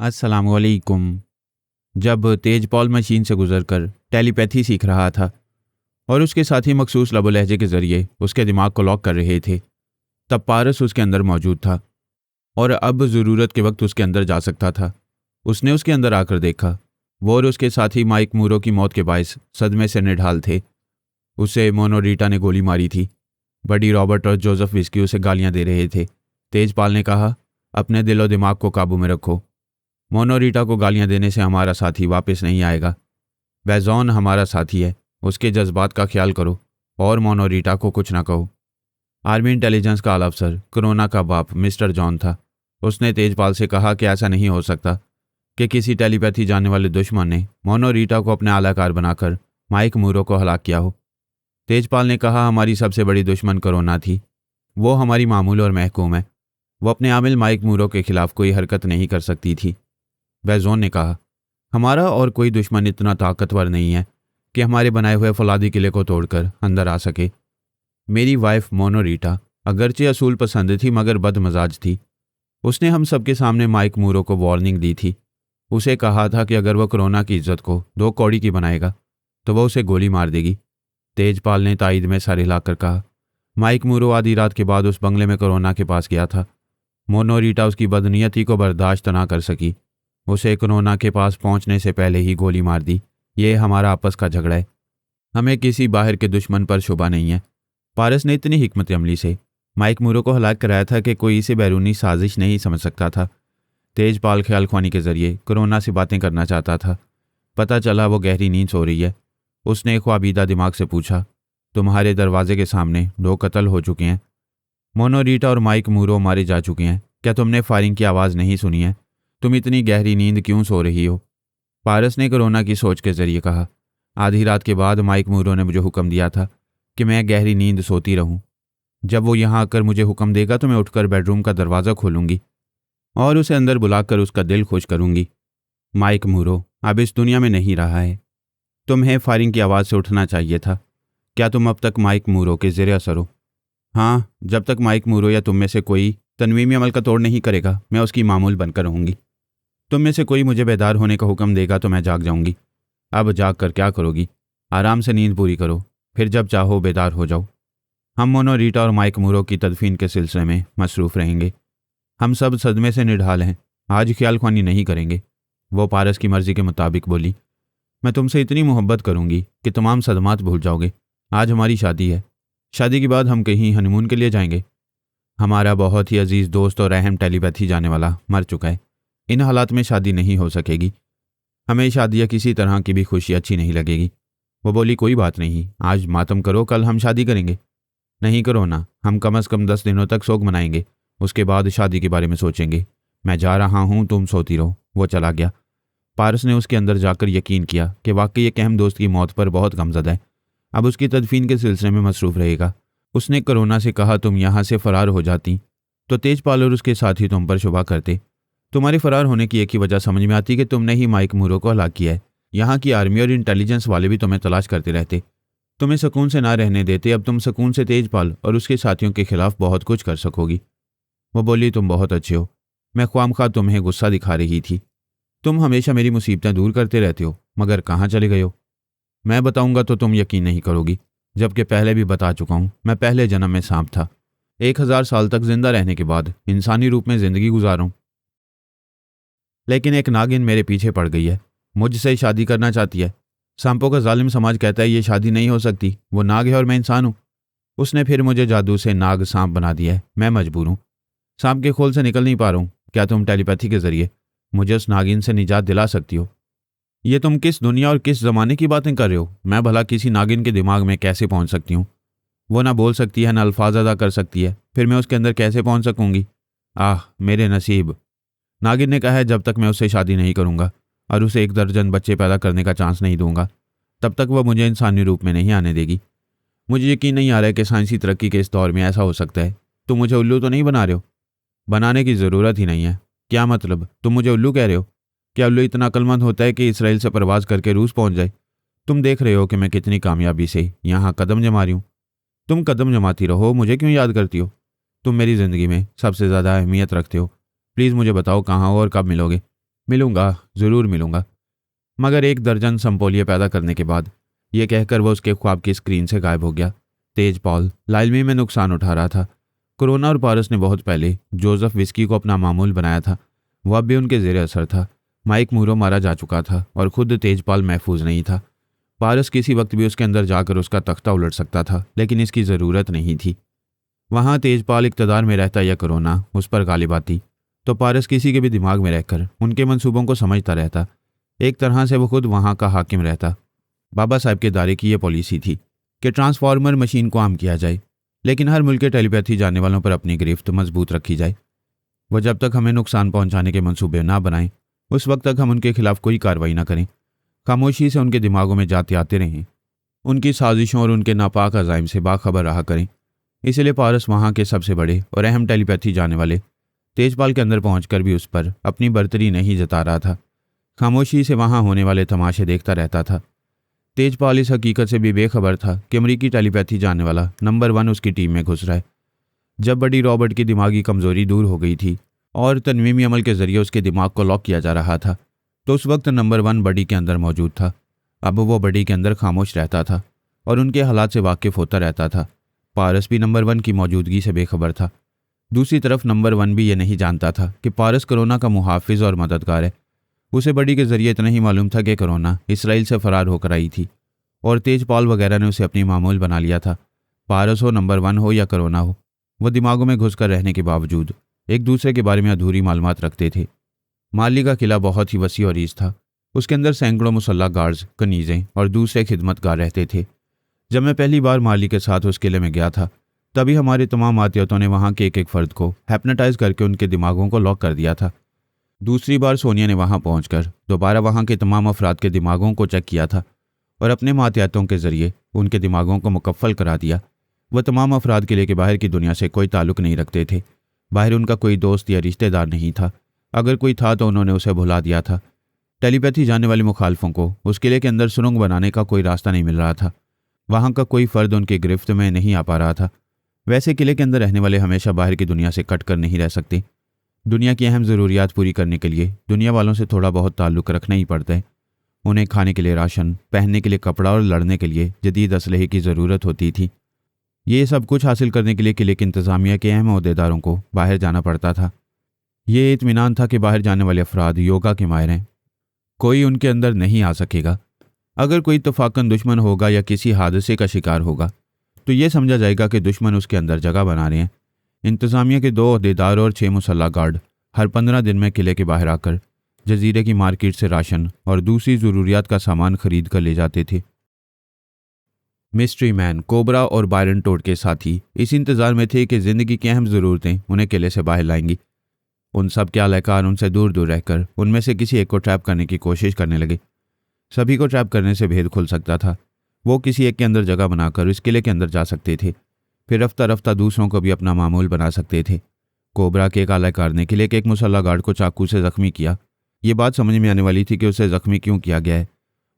अस्सलामुअलैकुम। जब तेजपाल मशीन से गुजरकर टेलीपैथी सीख रहा था और उसके साथी मखसूस लबो लहजे के ज़रिए उसके दिमाग को लॉक कर रहे थे, तब पारस उसके अंदर मौजूद था और अब ज़रूरत के वक्त उसके अंदर जा सकता था। उसने उसके अंदर आकर देखा। वो और उसके साथी माइक मूरो की मौत के बायस सदमे से निढाल थे। उसे मोनोरीटा ने गोली मारी थी। बडी रॉबर्ट और जोसेफ विस्की उसे गालियां दे रहे थे। तेजपाल ने कहा, अपने दिलो दिमाग को काबू में रखो। मोनोरीटा को गालियां देने से हमारा साथी वापस नहीं आएगा। बैजॉन हमारा साथी है, उसके जज्बात का ख्याल करो और मोनोरीटा को कुछ ना कहो। आर्मी इंटेलिजेंस का आला अफसर कोरोना का बाप मिस्टर जॉन था। उसने तेजपाल से कहा कि ऐसा नहीं हो सकता कि किसी टेलीपैथी जानने वाले दुश्मन ने मोनोरीटा को अपने आलाकार बनाकर माइक मूरो को हलाक किया हो। तेजपाल ने कहा, हमारी सबसे बड़ी दुश्मन कोरोना थी। वो हमारी मामूल और महकूम है। वो अपने आमिल माइक मूरो के खिलाफ कोई हरकत नहीं कर सकती थी। बैजोन ने कहा, हमारा और कोई दुश्मन इतना ताकतवर नहीं है कि हमारे बनाए हुए फौलादी किले को तोड़कर अंदर आ सके। मेरी वाइफ मोनोरीटा अगरचे असूल पसंद थी मगर बदमजाज थी। उसने हम सबके सामने माइक मूरो को वार्निंग दी थी। उसे कहा था कि अगर वह कोरोना की इज्जत को 2 कौड़ी की बनाएगा तो वह उसे गोली मार देगी। तेजपाल ने तायद में सर हिलाकर कहा, माइक मूरो आधी रात के बाद उस बंगले में कोरोना के पास गया था। मोनोरीटा उसकी बदनीयती को बर्दाश्त ना कर सकी। उसे कोरोना के पास पहुंचने से पहले ही गोली मार दी। ये हमारा आपस का झगड़ा है। हमें किसी बाहर के दुश्मन पर शुबा नहीं है। पारस ने इतनी हिकमत अमली से माइक मूरो को हलाक कराया था कि कोई इसे बैरूनी साजिश नहीं समझ सकता था। तेजपाल ख्याल ख्वानी के जरिए कोरोना से बातें करना चाहता था। पता चला वो गहरी नींद सो रही है। उसने ख्वाबीदा दिमाग से पूछा, तुम्हारे दरवाजे के सामने 2 कत्ल हो चुके हैं। मोनोरीटा और माइक मूरो मारे जा चुके हैं। क्या तुमने फायरिंग की आवाज़ नहीं सुनी है? तुम इतनी गहरी नींद क्यों सो रही हो? पारस ने कोरोना की सोच के जरिए कहा, आधी रात के बाद माइक मूरो ने मुझे हुक्म दिया था कि मैं गहरी नींद सोती रहूं। जब वो यहाँ आकर मुझे हुक्म देगा तो मैं उठकर बेडरूम का दरवाज़ा खोलूंगी और उसे अंदर बुलाकर उसका दिल खुश करूंगी। माइक मूरो अब इस दुनिया में नहीं रहा है। तुम्हें फायरिंग की आवाज़ से उठना चाहिए था। क्या तुम अब तक माइक मूरो के ज़ेरे असर हो? हाँ, जब तक माइक मूरो या तुम में से कोई तनवीमी अमल का तोड़ नहीं करेगा मैं उसकी मामूल बनकर रहूंगी। तुम में से कोई मुझे बेदार होने का हुक्म देगा तो मैं जाग जाऊंगी। अब जाग कर क्या करोगी? आराम से नींद पूरी करो, फिर जब चाहो बेदार हो जाओ। हम मोनोरीटा और माइक मूरो की तदफीन के सिलसिले में मसरूफ़ रहेंगे। हम सब सदमे से निढाल हैं, आज ख्याल ख्वानी नहीं करेंगे। वो पारस की मर्जी के मुताबिक बोली, मैं तुमसे इतनी मोहब्बत करूंगी कि तमाम सदमात भूल जाओगे। आज हमारी शादी है। शादी के बाद हम कहीं हनीमून के लिए जाएंगे। हमारा बहुत ही अजीज़ दोस्त और अहम टेलीपैथी जाने वाला मर चुका है। इन हालात में शादी नहीं हो सकेगी। हमें शादी या किसी तरह की भी खुशी अच्छी नहीं लगेगी। वो बोली, कोई बात नहीं, आज मातम करो, कल हम शादी करेंगे। नहीं करो ना, हम कम से कम 10 दिनों तक सोग मनाएंगे, उसके बाद शादी के बारे में सोचेंगे। मैं जा रहा हूँ, तुम सोती रहो। वो चला गया। पारस ने उसके अंदर जाकर यकीन किया कि वाकई एक अहम दोस्त की मौत पर बहुत गमज़दा है। अब उसकी तदफीन के सिलसिले में मसरूफ़ रहेगा। उसने कोरोना से कहा, तुम यहाँ से फ़रार हो जाती तो तेजपाल और उसके साथी तुम पर शुबा करते। तुम्हारे फरार होने की एक ही वजह समझ में आती कि तुमने ही माइक मूरो को हलाक किया है। यहाँ की आर्मी और इंटेलिजेंस वाले भी तुम्हें तलाश करते रहते, तुम्हें सुकून से ना रहने देते। अब तुम सुकून से तेजपाल और उसके साथियों के खिलाफ बहुत कुछ कर सकोगी। वो बोली, तुम बहुत अच्छे हो। मैं ख्वामखा तुम्हें गुस्सा दिखा रही थी। तुम हमेशा मेरी मुसीबतें दूर करते रहते हो, मगर कहाँ चले गए हो? मैं बताऊंगा तो तुम यकीन नहीं करोगी, जबकि पहले भी बता चुका हूँ। मैं पहले जन्म में सांप था। 1000 साल तक जिंदा रहने के बाद इंसानी रूप में ज़िंदगी गुजारूं, लेकिन एक नागिन मेरे पीछे पड़ गई है। मुझसे शादी करना चाहती है। सांपों का जालिम समाज कहता है ये शादी नहीं हो सकती। वो नाग है और मैं इंसान हूँ। उसने फिर मुझे जादू से नाग सांप बना दिया है। मैं मजबूर हूँ, सांप के खोल से निकल नहीं पा रहा हूँ। क्या तुम टेलीपैथी के जरिए मुझे उस नागिन से निजात दिला सकती हो? ये तुम किस दुनिया और किस ज़माने की बातें कर रहे हो? मैं भला किसी नागिन के दिमाग में कैसे पहुँच सकती हूँ? वो ना बोल सकती है, ना अल्फाज अदा कर सकती है, फिर मैं उसके अंदर कैसे पहुँच सकूँगी? आह मेरे नसीब। नागिन ने कहा है, जब तक मैं उससे शादी नहीं करूंगा और उसे 1 दर्जन बच्चे पैदा करने का चांस नहीं दूंगा, तब तक वह मुझे इंसानी रूप में नहीं आने देगी। मुझे यकीन नहीं आ रहा है कि साइंसी तरक्की के इस दौर में ऐसा हो सकता है। तुम मुझे उल्लू तो नहीं बना रहे हो? बनाने की ज़रूरत ही नहीं है। क्या मतलब, तुम मुझे उल्लू कह रहे हो? क्या उल्लू इतना अक्लमंद होता है कि इसराइल से परवाज़ करके रूस पहुँच जाए? तुम देख रहे हो कि मैं कितनी कामयाबी से यहाँ कदम जमा रही हूँ। तुम कदम जमाती रहो, मुझे क्यों याद करती हो? तुम मेरी ज़िंदगी में सबसे ज़्यादा अहमियत रखते हो। प्लीज़ मुझे बताओ, कहाँ हो और कब मिलोगे? मिलूंगा, ज़रूर मिलूंगा। मगर 1 दर्जन संपोलिये पैदा करने के बाद ये कहकर वो उसके ख्वाब की स्क्रीन से गायब हो गया। तेज पॉल लाइलमी में नुकसान उठा रहा था। कोरोना और पारस ने बहुत पहले जोसेफ विस्की को अपना मामूल बनाया था। वह अब भी उनके जेर असर था। माइक मूरो मारा जा चुका था और खुद तेजपाल महफूज नहीं था। पारस किसी वक्त भी उसके अंदर जाकर उसका तख्ता उलट सकता था, लेकिन इसकी ज़रूरत नहीं थी। वहाँ तेजपाल इक़्तिदार में रहता या कोरोना उस पर गालिब आती, तो पारस किसी के भी दिमाग में रहकर उनके मंसूबों को समझता रहता। एक तरह से वो खुद वहाँ का हाकिम रहता। बाबा साहब के दायरे की यह पॉलिसी थी कि ट्रांसफार्मर मशीन को आम किया जाए, लेकिन हर मुल्क के टेलीपैथी जानने वालों पर अपनी गिरफ्त मजबूत रखी जाए। वह जब तक हमें नुकसान पहुंचाने के मंसूबे ना बनाएं, उस वक्त तक हम उनके खिलाफ कोई कार्रवाई ना करें। खामोशी से उनके दिमागों में जाते आते रहें, उनकी साजिशों और उनके नापाक अज़ाइम से बाखबर रहा करें। इसलिए पारस वहाँ के सबसे बड़े और अहम टेलीपैथी जानने वाले तेजपाल के अंदर पहुंचकर भी उस पर अपनी बर्तरी नहीं जता रहा था। खामोशी से वहाँ होने वाले तमाशे देखता रहता था। तेजपाल इस हकीकत से भी बेखबर था कि अमरीकी टेलीपैथी जानने वाला नंबर 1 उसकी टीम में घुस रहा है। जब बड़ी रॉबर्ट की दिमागी कमज़ोरी दूर हो गई थी और तनवीमी अमल के ज़रिए उसके दिमाग को लॉक किया जा रहा था, तो उस वक्त नंबर 1 बडी के अंदर मौजूद था। अब वो बडी के अंदर खामोश रहता था और उनके हालात से वाकिफ़ होता रहता था। पारस भी नंबर 1 की मौजूदगी से बेखबर था। दूसरी तरफ नंबर 1 भी ये नहीं जानता था कि पारस कोरोना का मुहाफिज और मददगार है। उसे बडी के ज़रिए इतना ही मालूम था कि कोरोना इसराइल से फ़रार होकर आई थी और तेजपाल वगैरह ने उसे अपनी मामूल बना लिया था। पारस हो, नंबर 1 हो या कोरोना हो, वह दिमागों में घुस कर रहने के बावजूद एक दूसरे के बारे में अधूरी मालूमात रखते थे। माली का किला बहुत ही वसी और ईज़ था। उसके अंदर सैकड़ों मुसल्लह गार्ड्स, कनीज़ें और दूसरे खिदमतगार रहते थे। जब मैं पहली बार माली के साथ उस किले में गया था, तभी हमारे तमाम आतियतों ने वहाँ के एक फ़र्द को हैप्नोटाइज करके उनके दिमागों को लॉक कर दिया था। दूसरी बार सोनिया ने वहाँ पहुँचकर दोबारा वहाँ के तमाम अफराद के दिमागों को चेक किया था और अपने मातियातों के ज़रिए उनके दिमागों को मुकफ़ल करा दिया। वह तमाम अफराद किले के बाहर की दुनिया से कोई ताल्लुक़ नहीं रखते थे। बाहर उनका कोई दोस्त या रिश्तेदार नहीं था। अगर कोई था तो उन्होंने उसे भुला दिया था। टेलीपैथी जानने वाले मुखालफों को उस किले के अंदर सुरंग बनाने का कोई रास्ता नहीं मिल रहा था। वहाँ का कोई फ़र्द उनकी गिरफ्त में नहीं आ पा रहा था। वैसे किले के अंदर रहने वाले हमेशा बाहर की दुनिया से कट कर नहीं रह सकते। दुनिया की अहम ज़रूरियात पूरी करने के लिए दुनिया वालों से थोड़ा बहुत ताल्लुक़ रखना ही पड़ता है। उन्हें खाने के लिए राशन, पहनने के लिए कपड़ा और लड़ने के लिए जदीद असलहे की ज़रूरत होती थी। ये सब कुछ हासिल करने के लिए किले की इंतज़ामिया के अहम ओहदेदारों को बाहर जाना पड़ता था। ये इत्मीनान था कि बाहर जाने वाले अफराद योगा के माहिर हैं, कोई उनके अंदर नहीं आ सकेगा। अगर कोई इत्तफाकन दुश्मन होगा या किसी हादसे का शिकार होगा तो ये समझा जाएगा कि दुश्मन उसके अंदर जगह बना रहे हैं। इंतज़ामिया के 2 ओहदेदार और 6 मुसल्लह गार्ड हर 15 दिन में किले के बाहर आकर जजीरे की मार्केट से राशन और दूसरी ज़रूरियात का सामान खरीद कर ले जाते थे। मिस्ट्री मैन, कोबरा और बायरन टोड के साथी इस इंतज़ार में थे कि ज़िंदगी की अहम ज़रूरतें उन्हें किले से बाहर लाएंगी। उन सब के आलाकार उनसे दूर दूर रहकर उनमें से किसी एक को ट्रैप करने की कोशिश करने लगे। सभी को ट्रैप करने से भेद खुल सकता था। वो किसी एक के अंदर जगह बनाकर इस किले के अंदर जा सकते थे, फिर रफ्ता रफ्ता दूसरों को भी अपना मामूल बना सकते थे। कोबरा के एक आलाकार ने किले के एक मुसल्लह गार्ड को चाकू से ज़ख्मी किया। ये बात समझ में आने वाली थी कि उसे ज़ख्मी क्यों किया गया है।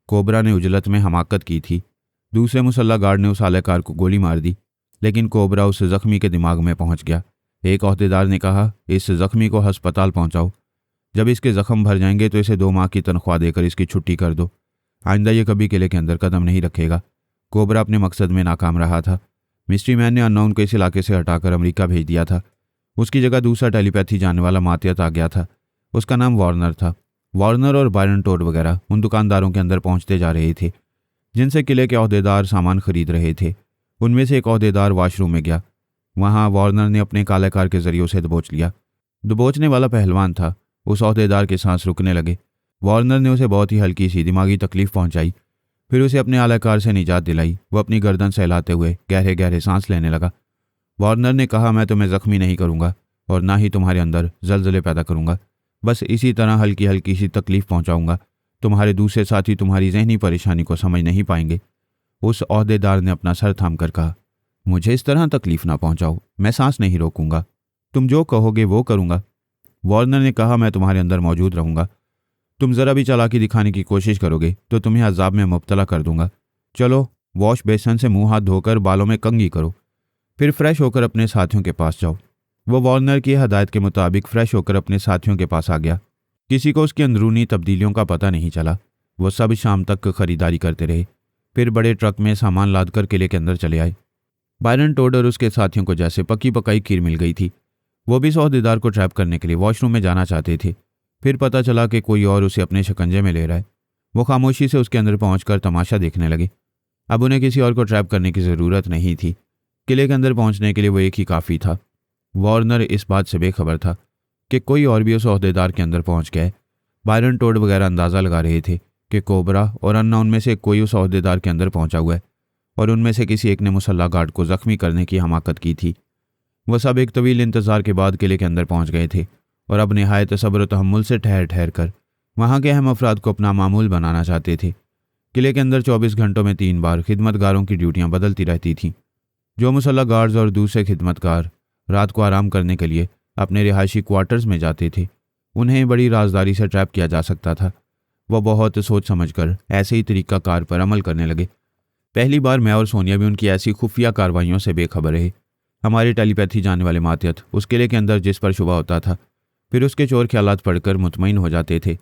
कोबरा ने उजलत में हमाकत की थी। दूसरे मुसल्लह गार्ड ने उस आलाकार को गोली मार दी, लेकिन कोबरा उस ज़ख्मी के दिमाग में पहुंच गया। एक ओहदेदार ने कहा, इस ज़ख्मी को हस्पताल पहुंचाओ। जब इसके ज़ख्म भर जाएंगे तो इसे 2 माह की तनख्वाह देकर इसकी छुट्टी कर दो। आइंदा ये कभी किले के अंदर कदम नहीं रखेगा। कोबरा अपने मकसद में नाकाम रहा था। मिस्ट्री मैन ने अननोन को इस इलाके से हटाकर अमेरिका भेज दिया था। उसकी जगह दूसरा टेलीपैथी जानने वाला मातियत आ गया था। उसका नाम वार्नर था। वार्नर और बायरन टोड वगैरह उन दुकानदारों के अंदर पहुंचते जा रहे थे जिनसे किले के ओहदेदार सामान खरीद रहे थे। उनमें से एक ओहदेदार वाशरूम में गया। वहाँ वार्नर ने अपने कालाकार के जरिए उसे दबोच लिया। दबोचने वाला पहलवान था। उस ओहदेदार के सांस रुकने लगे। वार्नर ने उसे बहुत ही हल्की सी दिमागी तकलीफ पहुंचाई, फिर उसे अपने आलाकार से निजात दिलाई। वो अपनी गर्दन सहलाते हुए गहरे गहरे सांस लेने लगा। वार्नर ने कहा, मैं तुम्हें ज़ख्मी नहीं करूँगा और ना ही तुम्हारे अंदर जलजले पैदा करूँगा। बस इसी तरह हल्की हल्की सी तकलीफ़ पहुँचाऊँगा। तुम्हारे दूसरे साथी तुम्हारी जहनी परेशानी को समझ नहीं पाएंगे। उस ओहदेदार ने अपना सर थाम कर कहा, मुझे इस तरह तकलीफ़ ना पहुँचाओ, मैं सांस नहीं रोकूंगा। तुम जो कहोगे वो करूँगा। वार्नर ने कहा, मैं तुम्हारे अंदर मौजूद रहूँगा। तुम ज़रा भी चालाकी दिखाने की कोशिश करोगे तो तुम्हें अजाब में मुब्तला कर दूंगा। चलो वॉश बेसन से मुंह हाथ धोकर बालों में कंघी करो, फिर फ्रेश होकर अपने साथियों के पास जाओ। वो वार्नर की हदायत के मुताबिक फ्रेश होकर अपने साथियों के पास आ गया। किसी को उसकी अंदरूनी तब्दीलियों का पता नहीं चला। वो सब शाम तक खरीदारी करते रहे, फिर बड़े ट्रक में सामान लाद कर किले के अंदर चले आए। बायरन टोड और उसके साथियों को जैसे पकी पकाई खीर मिल गई थी। वो भी सौदेदार को ट्रैप करने के लिए वॉशरूम में जाना चाहते थे। फिर पता चला कि कोई और उसे अपने शिकंजे में ले रहा है। वो खामोशी से उसके अंदर पहुंचकर तमाशा देखने लगे। अब उन्हें किसी और को ट्रैप करने की ज़रूरत नहीं थी। किले के अंदर पहुंचने के लिए वो एक ही काफ़ी था। वार्नर इस बात से बेखबर था कि कोई और भी उस ओहदेदार के अंदर पहुंच गया है। बायरन टोड वगैरह अंदाज़ा लगा रहे थे कि कोबरा और अननोन में से कोई उस ओहदेदार के अंदर पहुंचा हुआ है और उनमें से किसी एक ने मुसल्ला गार्ड को ज़ख्मी करने की हमाकत की थी। वह सब एक तवील इंतज़ार के बाद किले के अंदर पहुंच गए थे और अब निहायत सब्र तहम्मुल से ठहर ठहर कर वहाँ के अहम अफराद को अपना मामूल बनाना चाहते थे। किले के अंदर 24 घंटों में 3 बार खिदमतगारों की ड्यूटियाँ बदलती रहती थीं। जो मुसल्ला गार्ड्स और दूसरे खिदमतगार रात को आराम करने के लिए अपने रिहायशी क्वार्टर्स में जाते थे, उन्हें बड़ी राजदारी से ट्रैप किया जा सकता था। वह बहुत सोच समझकर ऐसे ही तरीक़ाकार पर अमल करने लगे। पहली बार मैं और सोनिया भी उनकी ऐसी खुफिया कार्रवाइयों से बेखबर रहे। हमारी टेलीपैथी जानने वाले मातियत उस किले के अंदर जिस पर शुबा होता था, फिर उसके चोर ख्यालात पढ़कर मुतमईन हो जाते थे।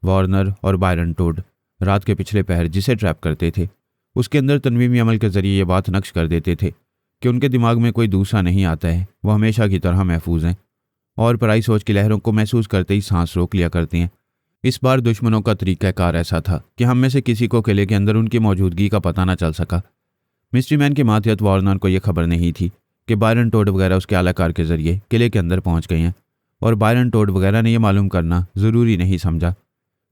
वार्नर और बायरन टोड रात के पिछले पहर जिसे ट्रैप करते थे, उसके अंदर तनवीमी अमल के ज़रिए ये बात नक्श कर देते थे कि उनके दिमाग में कोई दूसरा नहीं आता है, वो हमेशा की तरह महफूज हैं और पराई सोच की लहरों को महसूस करते ही सांस रोक लिया करते हैं। इस बार दुश्मनों का तरीक़ाकार ऐसा था कि हम में से किसी को किले के अंदर उनकी मौजूदगी का पता न चल सका। मिस्ट्री मैन के मातियत वार्नर को यह खबर नहीं थी कि बायरन टोड वगैरह उसके आलाकार के ज़रिए किले के अंदर पहुंच गए हैं, और बायरन टोड वगैरह ने यह मालूम करना ज़रूरी नहीं समझा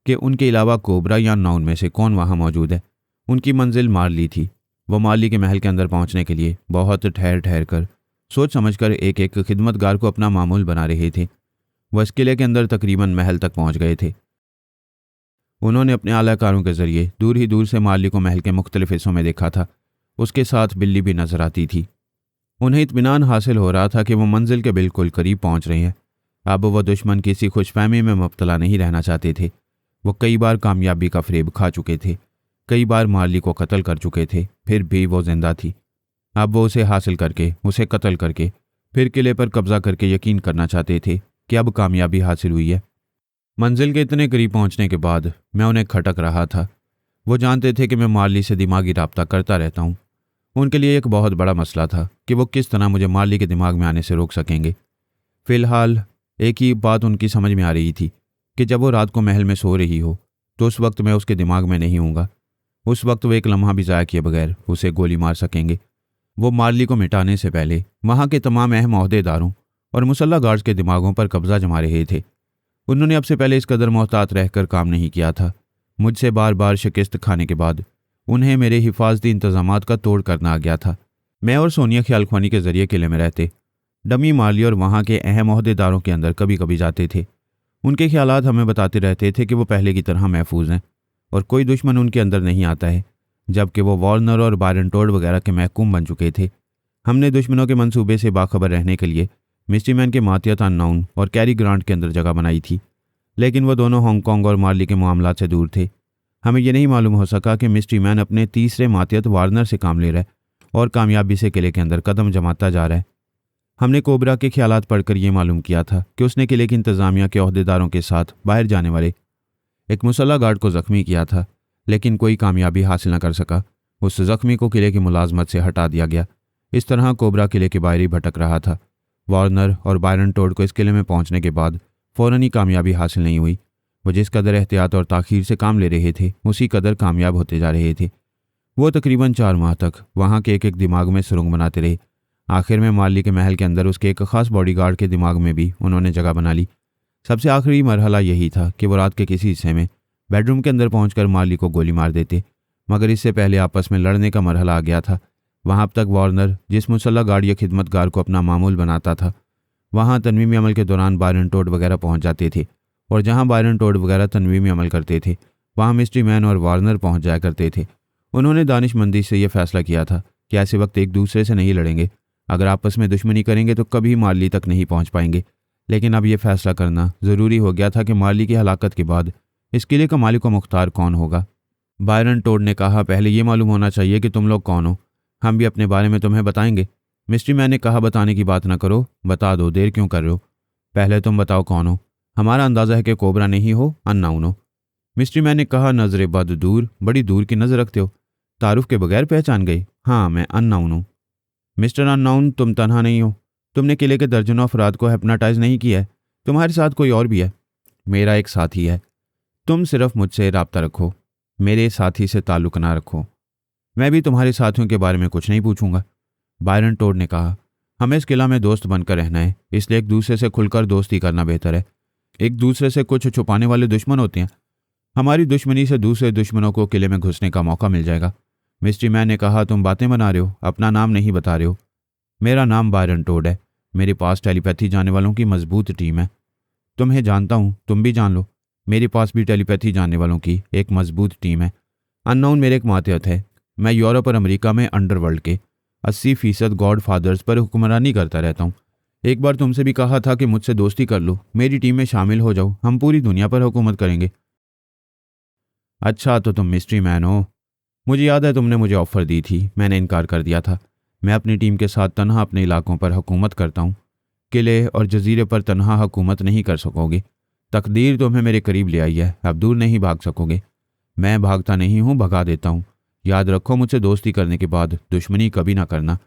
कि उनके अलावा कोबरा या नाउन में से कौन वहाँ मौजूद है। उनकी मंजिल मार्ली थी। वो मार्ली के महल के अंदर पहुँचने के लिए बहुत ठहर ठहर कर सोच समझ कर एक एक खिदमतगार को अपना मामूल बना रहे थे। वह इस किले के अंदर तकरीबन महल तक पहुँच गए थे। उन्होंने अपने आलाकारों के ज़रिए दूर ही दूर से मार्ली को महल के मुख्तलिफ हिस्सों में देखा था। उसके साथ बिल्ली भी नजर आती थी। उन्हें इत्मीनान हासिल हो रहा था कि वो मंजिल के बिल्कुल करीब पहुंच रहे हैं। अब वह दुश्मन किसी खुशफहमी में मुब्तला नहीं रहना चाहते थे। वो कई बार कामयाबी का फ़रेब खा चुके थे, कई बार मार्ली को कत्ल कर चुके थे, फिर भी वो जिंदा थी। अब वो उसे हासिल करके, उसे कत्ल करके, फिर किले पर कब्जा करके यकीन करना चाहते थे कि अब कामयाबी हासिल हुई है। मंजिल के इतने करीब पहुंचने के बाद मैं उन्हें खटक रहा था। वो जानते थे कि मैं मार्ली से दिमागी राब्ता करता रहता हूँ। उनके लिए एक बहुत बड़ा मसला था कि वो किस तरह मुझे मार्ली के दिमाग में आने से रोक सकेंगे। फ़िलहाल एक ही बात उनकी समझ में आ रही थी कि जब वो रात को महल में सो रही हो तो उस वक्त मैं उसके दिमाग में नहीं हूँगा। उस वक्त वो एक लम्हा भी ज़ाया किए बगैर उसे गोली मार सकेंगे। वो मार्ली को मिटाने से पहले वहाँ के तमाम अहम ओहदेदारों और मुसल्ला गार्ड्स के दिमागों पर कब्जा जमा रहे थे। उन्होंने अब से पहले इस कदर मोहतात रहकर काम नहीं किया था। मुझसे बार बार शिकस्त खाने के बाद उन्हें मेरे हिफाजती इंतजामात का तोड़ करना आ गया था। मैं और सोनिया ख्यालख्वानी के ज़रिए किले में रहते, डमी मार्ली और वहाँ के अहम ओहदेदारों के अंदर कभी कभी जाते थे। उनके ख्यालात हमें बताते रहते थे कि वो पहले की तरह महफूज हैं और कोई दुश्मन उनके अंदर नहीं आता है, जबकि वो वार्नर और बायरन टोड वगैरह के महकूम बन चुके थे। हमने दुश्मनों के मंसूबे से बाखबर रहने के लिए मिस्ट्री मैन के मातियत अननाउन और कैरी ग्रांट के अंदर जगह बनाई थी, लेकिन वो दोनों हांगकांग और मार्ली के मामलात से दूर थे। हमें यह नहीं मालूम हो सका कि मिस्ट्री मैन अपने तीसरे मातियत वार्नर से काम ले रहा है और कामयाबी से किले के अंदर कदम जमाता जा रहा है। हमने कोबरा के ख्यालात पढ़कर यह मालूम किया था कि उसने किले की इंतज़ामिया के ओहदेदारों के साथ बाहर जाने वाले एक मुसल्ला गार्ड को ज़ख्मी किया था, लेकिन कोई कामयाबी हासिल न कर सका। उस ज़ख्मी को किले की मुलाजमत से हटा दिया गया। इस तरह कोबरा किले के बाहर ही भटक रहा था। वार्नर और बायरन टोड को इस किले में पहुंचने के बाद फ़ौरन ही कामयाबी हासिल नहीं हुई। वो जिस कदर एहतियात और ताख़ीर से काम ले रहे थे, उसी कदर कामयाब होते जा रहे थे। वो तकरीबन 4 माह तक वहाँ के एक एक दिमाग में सुरंग बनाते रहे। आखिर में मार्ली के महल के अंदर उसके एक ख़ास बॉडीगार्ड के दिमाग में भी उन्होंने जगह बना ली। सबसे आखिरी मरहला यही था कि वो रात के किसी हिस्से में बेडरूम के अंदर पहुंचकर मार्ली को गोली मार देते, मगर इससे पहले आपस में लड़ने का मरहला आ गया था। वहाँ अब तक वार्नर जिस मुसल्ला गार्ड या खिदमतगार को अपना मामूल बनाता था, वहाँ तनवीमी अमल के दौरान बायरन टोड वगैरह पहुँच जाते थे, और जहाँ बायरन टोड वगैरह तनवीमी अमल करते थे, वहाँ मिस्ट्री मैन और वार्नर पहुँच जाया करते थे। उन्होंने दानिशमंदी से यह फैसला किया था कि ऐसे वक्त एक दूसरे से नहीं लड़ेंगे। अगर आपस में दुश्मनी करेंगे तो कभी मार्ली तक नहीं पहुँच पाएंगे। लेकिन अब यह फैसला करना ज़रूरी हो गया था कि मार्ली की हलाकत के बाद इस किले का मालिक व मुख्तार कौन होगा। बायरन टोड ने कहा, पहले ये मालूम होना चाहिए कि तुम लोग कौन हो, हम भी अपने बारे में तुम्हें बताएंगे। मिस्ट्री मैन ने कहा, बताने की बात ना करो, बता दो, देर क्यों कर रहे हो, पहले तुम बताओ कौन हो। हमारा अंदाज़ा है कि कोबरा नहीं हो, अननाउन हो। मिस्ट्री मैन ने कहा, नजर बद दूर, बड़ी दूर की नज़र रखते हो। तारुफ के बगैर पहचान गई? हाँ, मैं अननाउन हूँ। मिस्टर अननाउन, तुम तनहा नहीं हो। तुमने किले के दर्जनों अफराद को हिप्नोटाइज नहीं किया है। तुम्हारे साथ कोई और भी है। मेरा एक साथी है। तुम सिर्फ मुझसे रब्ता रखो, मेरे साथी से ताल्लुक ना रखो। मैं भी तुम्हारे साथियों के बारे में कुछ नहीं पूछूंगा। बायरन टोड ने कहा, हमें इस किला में दोस्त बनकर रहना है, इसलिए एक दूसरे से खुलकर दोस्ती करना बेहतर है। एक दूसरे से कुछ छुपाने वाले दुश्मन होते हैं। हमारी दुश्मनी से दूसरे दुश्मनों को किले में घुसने का मौका मिल जाएगा। मिस्ट्री मैन ने कहा, तुम बातें बना रहे हो, अपना नाम नहीं बता रहे हो। मेरा नाम बायरन टोड है। मेरे पास टेलीपैथी जानने वालों की मजबूत टीम है। तुम्हें जानता हूँ, तुम भी जान लो, मेरे पास भी टेलीपैथी जानने वालों की एक मजबूत टीम है। अननोन मेरे एक मातहत है। मैं यूरोप और अमेरिका में अंडरवर्ल्ड के 80% गॉड फादर्स पर हुक्मरानी करता रहता हूँ। एक बार तुमसे भी कहा था कि मुझसे दोस्ती कर लो, मेरी टीम में शामिल हो जाओ, हम पूरी दुनिया पर हुकूमत करेंगे। अच्छा, तो तुम मिस्ट्री मैन हो। मुझे याद है तुमने मुझे ऑफ़र दी थी, मैंने इनकार कर दिया था। मैं अपनी टीम के साथ तनहा अपने इलाकों पर हुकूमत करता हूँ। किले और जजीरे पर तनहा हुकूमत नहीं कर सकोगे। तकदीर तुम्हें मेरे करीब ले आई है, अब दूर नहीं भाग सकोगे। मैं भागता नहीं हूँ, भगा देता हूँ। याद रखो, मुझसे दोस्ती करने के बाद दुश्मनी कभी ना करना।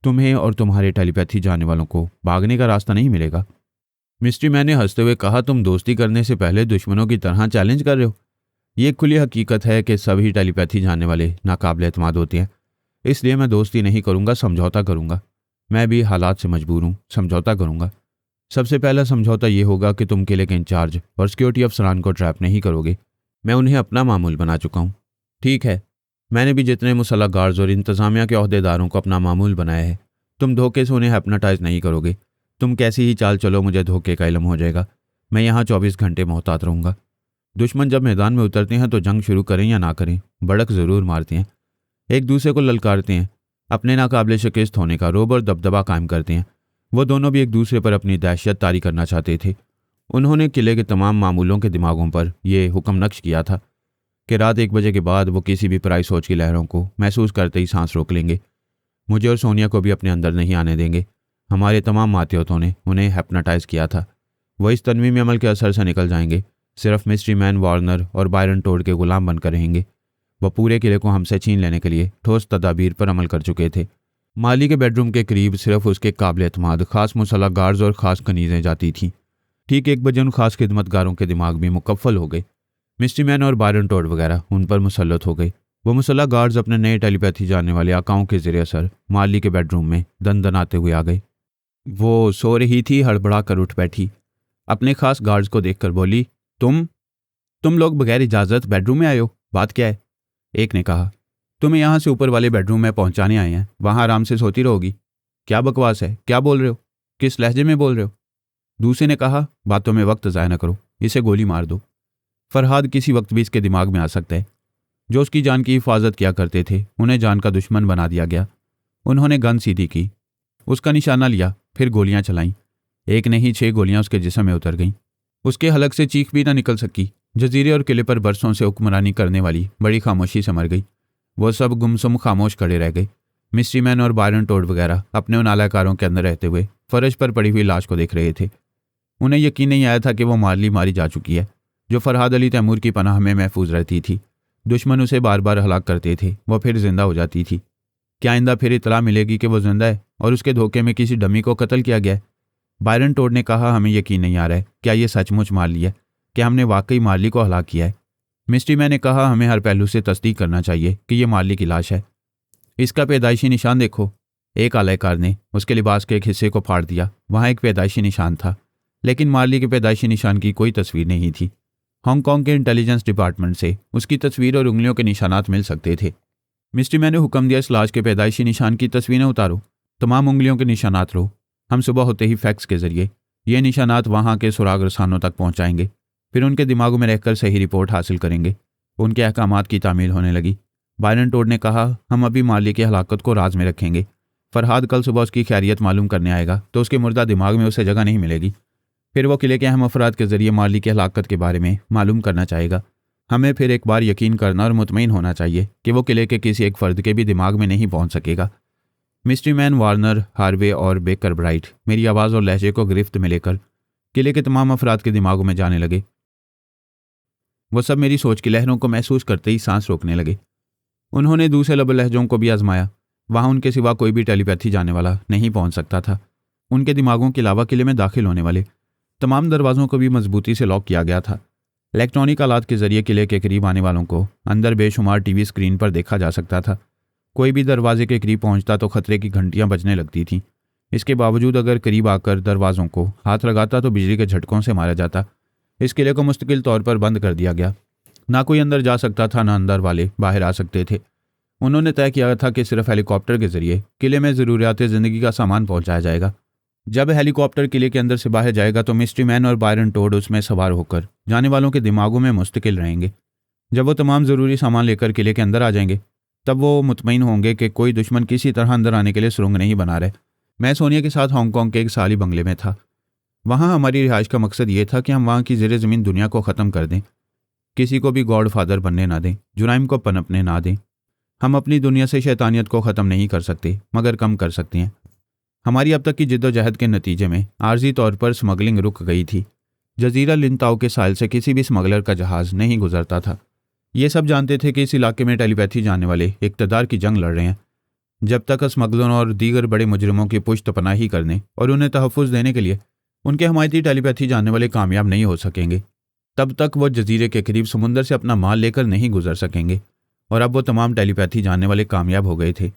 तुम्हें और तुम्हारे टेलीपैथी जानने वालों को भागने का रास्ता नहीं मिलेगा। मिस्ट्री मैन ने हंसते हुए कहा, तुम दोस्ती करने से पहले दुश्मनों की तरह चैलेंज कर रहे हो। ये खुली हकीकत है कि सभी टेलीपैथी जानने वाले नाकाबिल एतमाद होते हैं, इसलिए मैं दोस्ती नहीं करूँगा, समझौता करूँगा। मैं भी हालात से मजबूर हूँ, समझौता करूँगा। सबसे पहला समझौता ये होगा कि तुम किले के इंचार्ज और सिक्योरिटी अफसरान को ट्रैप नहीं करोगे। मैं उन्हें अपना मामूल बना चुका हूँ। ठीक है, मैंने भी जितने मुसल्लह गार्ड्स और इंतज़ामिया के अहदेदारों को अपना मामूल बनाया है। तुम धोखे से उन्हें हिप्नोटाइज नहीं करोगे। तुम कैसी ही चाल चलो, मुझे धोखे का इल्म हो जाएगा। मैं यहाँ 24 घंटे मोहतात रहूँगा। दुश्मन जब मैदान में उतरते हैं तो जंग शुरू करें या ना करें, बड़क ज़रूर मारते हैं, एक दूसरे को ललकारते हैं, अपने नाकाबिले शिकस्त होने का रोब और दबदबा कायम करते हैं। वो दोनों भी एक दूसरे पर अपनी दहशत तारी करना चाहते थे। उन्होंने किले के तमाम मामूलों के दिमागों पर यह हुक्म नक्श किया था कि रात 1 बजे के बाद वो किसी भी पराई सोच की लहरों को महसूस करते ही सांस रोक लेंगे। मुझे और सोनिया को भी अपने अंदर नहीं आने देंगे। हमारे तमाम मातहतों ने उन्हें हिप्नोटाइज किया था। वह इस तनवीमी अमल के असर से निकल जाएंगे, सिर्फ मिस्ट्री मैन, वार्नर और बायरन टोड के गुलाम बनकर रहेंगे। वह पूरे किले को हमसे छीन लेने के लिए ठोस तदाबीर पर अमल कर चुके थे। माली के बेडरूम के करीब सिर्फ उसके काबिल एतमाद खास मुसल्लह गार्ड्स और ख़ास कनीज़ें जाती थीं। ठीक 1 बजे उन खास खिदमतगारों के दिमाग भी मुकफ्फल हो गए। मिस्ट्री मैन और बायरन टोड वगैरह उन पर मुसल्लत हो गए। वो मुसल्लह गार्ड्स अपने नए टेलीपैथी जानने वाले आकाओं के ज़रिए असर माली के बेडरूम में दनदनाते हुए आ गए। वो सो रही थी, हड़बड़ा कर उठ बैठी। अपने खास गार्ड्स को देखकर बोली, तुम लोग बगैर इजाज़त बेडरूम में आए हो, बात क्या है? एक ने कहा, तुम्हें यहाँ से ऊपर वाले बेडरूम में पहुँचाने आए हैं, वहाँ आराम से सोती रहोगी। क्या बकवास है, क्या बोल रहे हो, किस लहजे में बोल रहे हो? दूसरे ने कहा, बातों में वक्त ज़ाया न करो, इसे गोली मार दो। फरहाद किसी वक्त भी इसके दिमाग में आ सकता है। जो उसकी जान की हिफाजत किया करते थे, उन्हें जान का दुश्मन बना दिया गया। उन्होंने गन सीधी की, उसका निशाना लिया, फिर गोलियां चलाईं। एक नहीं 6 गोलियां उसके जिस्म में उतर गईं। उसके हलक से चीख भी ना निकल सकी। जजीरे और किले पर बरसों से हुक्मरानी करने वाली बड़ी खामोशी से मर गई। वो सब गुमसुम खामोश खड़े रह गए। मिस्ट्री मैन और बायरन टोड वगैरह अपने उन आलाकारों के अंदर रहते हुए फर्श पर पड़ी हुई लाश को देख रहे थे। उन्हें यकीन नहीं आया था कि वो मारी जा चुकी है, जो फरहाद अली तैमूर की पनाह में महफूज रहती थी। दुश्मन उसे बार बार हलाक करते थे, वो फिर जिंदा हो जाती थी। क्या आइंदा फिर इतला मिलेगी कि वो जिंदा है और उसके धोखे में किसी डमी को कत्ल किया गया है? बायरन टोड ने कहा, हमें यकीन नहीं आ रहा है, क्या ये सचमुच मार्ली है? क्या हमने वाकई मार्ली को हलाक किया है? मिस्ट्री मैन ने कहा, हमें हर पहलू से तस्दीक करना चाहिए कि यह मार्ली की लाश है। इसका पैदाइशी निशान देखो। एक आलाकार ने उसके लिबास के एक हिस्से को फाड़ दिया। वहाँ एक पैदाइशी निशान था, लेकिन मार्ली के पैदाइशी निशान की कोई तस्वीर नहीं थी। हांगकांग के इंटेलिजेंस डिपार्टमेंट से उसकी तस्वीर और उंगलियों के निशानात मिल सकते थे। मिस्ट्री मैन ने हुक्म दिया, इस लाश के पैदाइशी निशान की तस्वीरें उतारो, तमाम उंगलियों के निशानात लो। हम सुबह होते ही फैक्स के जरिए ये निशानात वहाँ के सुराग रसानों तक पहुँचाएंगे, फिर उनके दिमागों में रहकर सही रिपोर्ट हासिल करेंगे। उनके अहकामात की तामील होने लगी। बायरन टोड ने कहा, हम अभी माली की हलाकत को राज में रखेंगे। फरहाद कल सुबह उसकी खैरियत मालूम करने आएगा तो उसके मुर्दा दिमाग में उसे जगह नहीं मिलेगी। फिर वो किले के अहम अफराद के जरिए माली की हलाकत के बारे में मालूम करना चाहेगा। हमें फिर एक बार यकीन करना और मुतमईन होना चाहिए कि वो किले के किसी एक फ़र्द के भी दिमाग में नहीं पहुंच सकेगा। मिस्ट्री मैन, वार्नर, हार्वे और बेकर ब्राइट मेरी आवाज़ और लहजे को गिरफ्त में लेकर किले के तमाम अफराद के दिमागों में जाने लगे। वो सब मेरी सोच की लहरों को महसूस करते ही सांस रोकने लगे। उन्होंने दूसरे लब लहजों को भी आजमाया। वहां उनके सिवा कोई भी टेलीपैथी जाने वाला नहीं पहुंच सकता था। उनके दिमागों के अलावा किले में दाखिल होने वाले तमाम दरवाजों को भी मजबूती से लॉक किया गया था। इलेक्ट्रॉनिक आलात के जरिए किले के करीब आने वालों को अंदर बेशुमार टीवी स्क्रीन पर देखा जा सकता था। कोई भी दरवाजे के करीब पहुंचता तो खतरे की घंटियां बजने लगती थीं। इसके बावजूद अगर करीब आकर दरवाज़ों को हाथ लगाता तो बिजली के झटकों से मारा जाता। इस किले को मुस्तकिल तौर पर बंद कर दिया गया। ना कोई अंदर जा सकता था, ना अंदर वाले बाहर आ सकते थे। उन्होंने तय किया था कि सिर्फ हेलीकॉप्टर के जरिए किले में ज़रूरियात ज़िंदगी का सामान पहुंचाया जाएगा। जब हेलीकॉप्टर किले के अंदर से बाहर जाएगा तो मिस्ट्री मैन और बायरन टोड उसमें सवार होकर जाने वालों के दिमागों में मुस्तकिल रहेंगे। जब वो तमाम ज़रूरी सामान लेकर किले के अंदर आ जाएंगे तब वो मुतमईन होंगे कि कोई दुश्मन किसी तरह अंदर आने के लिए सुरंग नहीं बना रहे। मैं सोनिया के साथ हांगकांग के एक साली बंगले में था। वहाँ हमारी रिहाइश का मकसद ये था कि हम वहाँ की ज़ेरे ज़मीन दुनिया को ख़त्म कर दें, किसी को भी गॉड फादर बनने ना दें, जुराइम को पनपने ना दें। हम अपनी दुनिया से शैतानियत को ख़त्म नहीं कर सकते मगर कम कर सकते हैं। हमारी अब तक की जिद्दोजहद के नतीजे में आर्जी तौर पर स्मगलिंग रुक गई थी। जजीरा लिनताओ के साहिल से किसी भी स्मगलर का जहाज़ नहीं गुजरता था। ये सब जानते थे कि इस इलाके में टेलीपैथी जाने वाले इक़्तिदार की जंग लड़ रहे हैं। जब तक स्मगलरों और दीगर बड़े मुजरिमों की पुश्त पनाही करने और उन्हें तहफ़्फ़ुज़ देने के लिए उनके हमायती टेलीपैथी जाने वाले कामयाब नहीं हो सकेंगे, तब तक वो जजीरे के करीब समुंदर से अपना माल लेकर नहीं गुजर सकेंगे। और अब वो तमाम टेलीपैथी जाने वाले कामयाब हो गए थे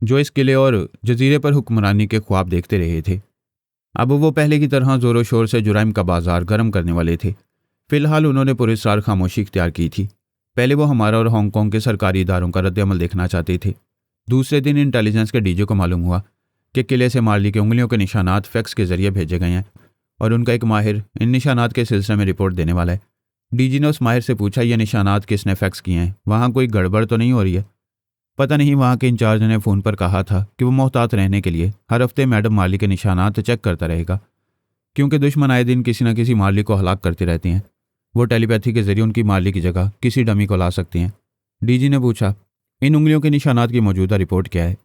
जो इस किले और जजीरे पर हुक्मरानी के ख्वाब देखते रहे थे। अब वो पहले की तरह ज़ोरों शोर से जुराइम का बाजार गर्म करने वाले थे। फ़िलहाल उन्होंने पुरस्कार खामोशी इख्तियार की थी। पहले वो हमारा और हांगकांग के सरकारी इदारों का रद्द-ए-अमल देखना चाहते थे। दूसरे दिन इंटेलिजेंस के डीजे को मालूम हुआ कि किले से मार्ली की उंगलियों के निशानात फैक्स के जरिए भेजे गए हैं और उनका एक माहिर इन निशानात के सिलसिले में रिपोर्ट देने वाला है। डीजी ने उस माहिर से पूछा, ये निशानात किसने फैक्स किए हैं? वहाँ कोई गड़बड़ तो नहीं हो रही है? पता नहीं, वहाँ के इंचार्ज ने फ़ोन पर कहा था कि वो मोहतात रहने के लिए हर हफ्ते मैडम मार्ली के निशानात चेक करता रहेगा, क्योंकि दुश्मन आए दिन किसी न किसी मार्ली को हलाक करते रहते हैं। वो टेलीपैथी के जरिए उनकी मार्ली की जगह किसी डमी को ला सकते हैं। डीजी ने पूछा, इन उंगलियों के निशानात की मौजूदा रिपोर्ट क्या है?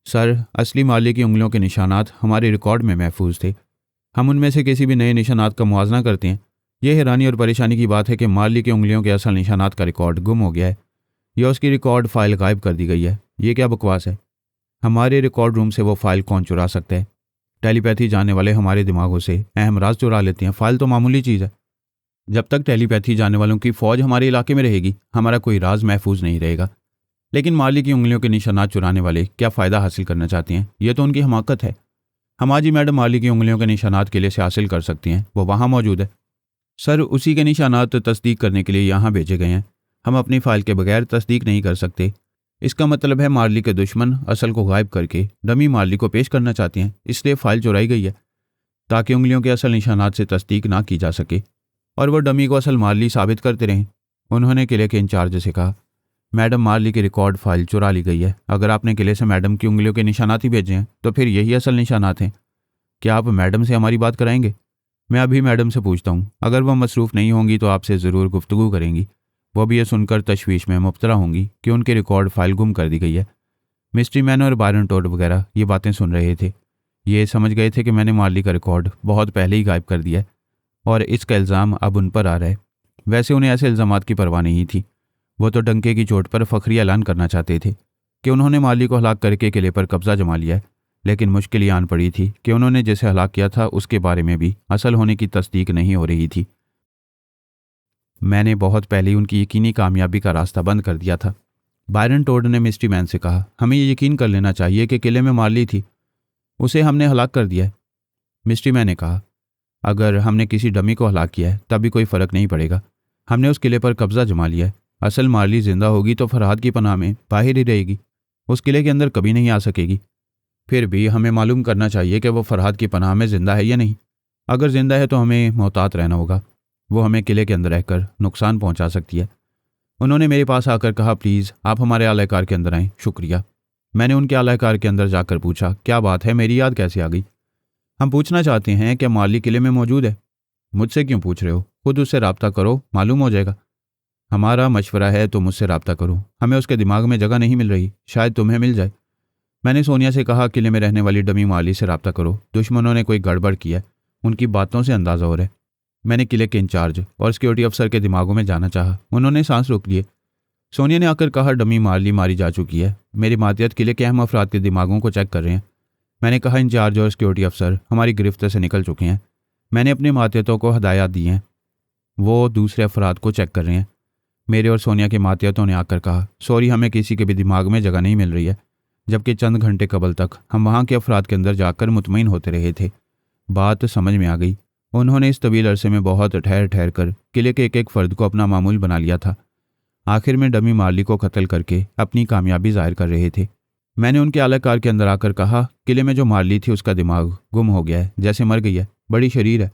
सर, असली मार्ली की उंगलियों के निशानात हमारे रिकॉर्ड में महफूज थे। हम उनमें से किसी भी नए निशानात का मुआवजा करते हैं। यह हैरानी और परेशानी की बात है कि मार्ली की उंगलियों के असल निशानात का रिकॉर्ड गुम हो गया है या उसकी रिकॉर्ड फाइल गायब कर दी गई है। ये क्या बकवास है? हमारे रिकॉर्ड रूम से वो फाइल कौन चुरा सकता है? टेलीपैथी जाने वाले हमारे दिमागों से अहम राज चुरा लेते हैं। फाइल तो मामूली चीज़ है। जब तक टेलीपैथी जाने वालों की फ़ौज हमारे इलाके में रहेगी हमारा कोई राज महफूज नहीं रहेगा। लेकिन मार्ली की उंगलियों के निशानात चुराने वाले क्या फ़ायदा हासिल करना चाहते हैं? ये तो उनकी हमाकत है। हम आज ही मैडम मार्ली की उंगलियों के निशानात किले से हासिल कर सकते हैं। वो वहाँ मौजूद है। सर, उसी के निशानात तस्दीक करने के लिए यहाँ भेजे गए हैं। हम अपनी फ़ाइल के बगैर तस्दीक नहीं कर सकते। इसका मतलब है मार्ली के दुश्मन असल को गायब करके डमी मार्ली को पेश करना चाहते हैं, इसलिए फ़ाइल चुराई गई है ताकि उंगलियों के असल निशानात से तस्दीक ना की जा सके और वह डमी को असल मार्ली साबित करते रहें। उन्होंने किले के इंचार्ज से कहा, मैडम मार्ली की रिकॉर्ड फाइल चुरा ली गई है। अगर आपने किले से मैडम की उंगलियों के निशानात ही भेजे हैं तो फिर यही असल निशानात हैं। क्या आप मैडम से हमारी बात कराएंगे? मैं अभी मैडम से पूछता हूँ। अगर वह मसरूफ़ नहीं होंगी तो आपसे ज़रूर गुफ्तगू करेंगी। वो भी ये सुनकर तशवीश में मुब्तला होंगी कि उनकी रिकॉर्ड फाइल गुम कर दी गई है। मिस्ट्री मैन और बायरन टोड वगैरह ये बातें सुन रहे थे। ये समझ गए थे कि मैंने मार्ली का रिकॉर्ड बहुत पहले ही गायब कर दिया है और इसका इल्ज़ाम अब उन पर आ रहा है। वैसे उन्हें ऐसे इल्ज़ामात की परवाह नहीं थी। वो तो डंके की चोट पर फ़ख्री ऐलान करना चाहते थे कि उन्होंने मार्ली को हलाक करके किले पर कब्ज़ा जमा लिया है। लेकिन मुश्किल ये आन पड़ी थी कि उन्होंने जिसे हलाक किया था उसके बारे में भी असल होने की तस्दीक नहीं हो रही थी। मैंने बहुत पहले ही उनकी यकीनी कामयाबी का रास्ता बंद कर दिया था। बायरन टोड ने मिस्ट्री मैन से कहा, हमें ये यकीन कर लेना चाहिए कि किले में मार्ली थी, उसे हमने हलाक कर दिया है। मिस्ट्री मैन ने कहा, अगर हमने किसी डमी को हलाक किया है तब भी कोई फ़र्क नहीं पड़ेगा। हमने उस किले पर कब्ज़ा जमा लिया है। असल मार्ली ज़िंदा होगी तो फरहाद की पनाह में बाहर ही रहेगी, उस किले के अंदर कभी नहीं आ सकेगी। फिर भी हमें मालूम करना चाहिए कि वो फरहाद की पनाह में ज़िंदा है या नहीं। अगर ज़िंदा है तो हमें मोहतात रहना होगा। वो हमें किले के अंदर रहकर नुकसान पहुंचा सकती है। उन्होंने मेरे पास आकर कहा, प्लीज़ आप हमारे आलाकार के अंदर आएँ। शुक्रिया। मैंने उनके आलाकार के अंदर जाकर पूछा, क्या बात है, मेरी याद कैसे आ गई? हम पूछना चाहते हैं कि मार्ली किले में मौजूद है। मुझसे क्यों पूछ रहे हो? खुद उससे रब्ता करो, मालूम हो जाएगा। हमारा मशवरा है तो मुझसे रब्ता करो। हमें उसके दिमाग में जगह नहीं मिल रही, शायद तुम्हें मिल जाए। मैंने सोनिया से कहा, किले में रहने वाली डमी मार्ली से रब्ता करो। दुश्मनों ने कोई गड़बड़ की है उनकी बातों से अंदाज़ा हो रहा है। मैंने किले के इंचार्ज और सिक्योरिटी अफसर के दिमागों में जाना चाहा। उन्होंने सांस रोक लिए। सोनिया ने आकर कहा, डमी मारली मारी जा चुकी है। मेरी मातियत किले के अहम अफराद के दिमागों को चेक कर रहे हैं। मैंने कहा, इंचार्ज और सिक्योरिटी अफसर हमारी गिरफ्त से निकल चुके हैं। मैंने अपनी मातियतों को हदायत दी हैं, वो दूसरे अफराद को चेक कर रहे हैं। मेरे और सोनिया के मातियतों ने आकर कहा, सॉरी, हमें किसी के भी दिमाग में जगह नहीं मिल रही है, जबकि चंद घंटे कबल तक हम वहाँ के अफराद के अंदर जाकर मुतमईन होते रहे थे। बात समझ में आ गई। उन्होंने इस तवील अरसे में बहुत ठहर ठहर कर किले के एक एक फ़र्द को अपना मामूल बना लिया था। आखिर में डमी मार्ली को कत्ल करके अपनी कामयाबी जाहिर कर रहे थे। मैंने उनके आलाकार के अंदर आकर कहा, किले में जो मार्ली थी उसका दिमाग गुम हो गया है, जैसे मर गई है। बड़ी शरीर है,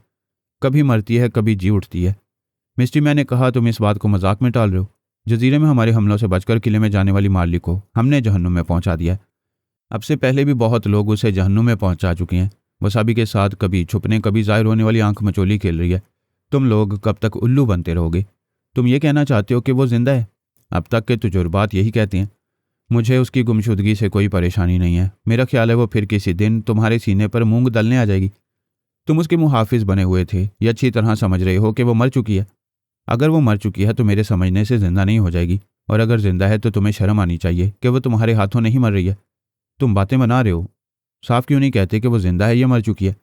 कभी मरती है कभी जी उठती है। मिस्ट्री, मैंने कहा, तुम इस बात को मजाक में टाल रहे हो। जजीरे में हमारे हमलों से बचकर किले में जाने वाली मार्ली को हमने जहन्नुम में पहुंचा दिया है। अब से पहले भी बहुत लोग उसे जहन्नुम में पहुंचा चुके हैं। वसाबी के साथ कभी छुपने कभी जाहिर होने वाली आंख मचोली खेल रही है। तुम लोग कब तक उल्लू बनते रहोगे? तुम ये कहना चाहते हो कि वो जिंदा है? अब तक के तजुर्बात यही कहते हैं। मुझे उसकी गुमशुदगी से कोई परेशानी नहीं है। मेरा ख्याल है वो फिर किसी दिन तुम्हारे सीने पर मूंग दलने आ जाएगी। तुम उसके मुहाफिज बने हुए थे, ये अच्छी तरह समझ रहे हो कि वो मर चुकी है। अगर वो मर चुकी है तो मेरे समझने से जिंदा नहीं हो जाएगी, और अगर जिंदा है तो तुम्हें शर्म आनी चाहिए कि वो तुम्हारे हाथों नहीं मर रही है। तुम बातें बना रहे हो, साफ क्यों नहीं कहते कि वो जिंदा है या मर चुकी है?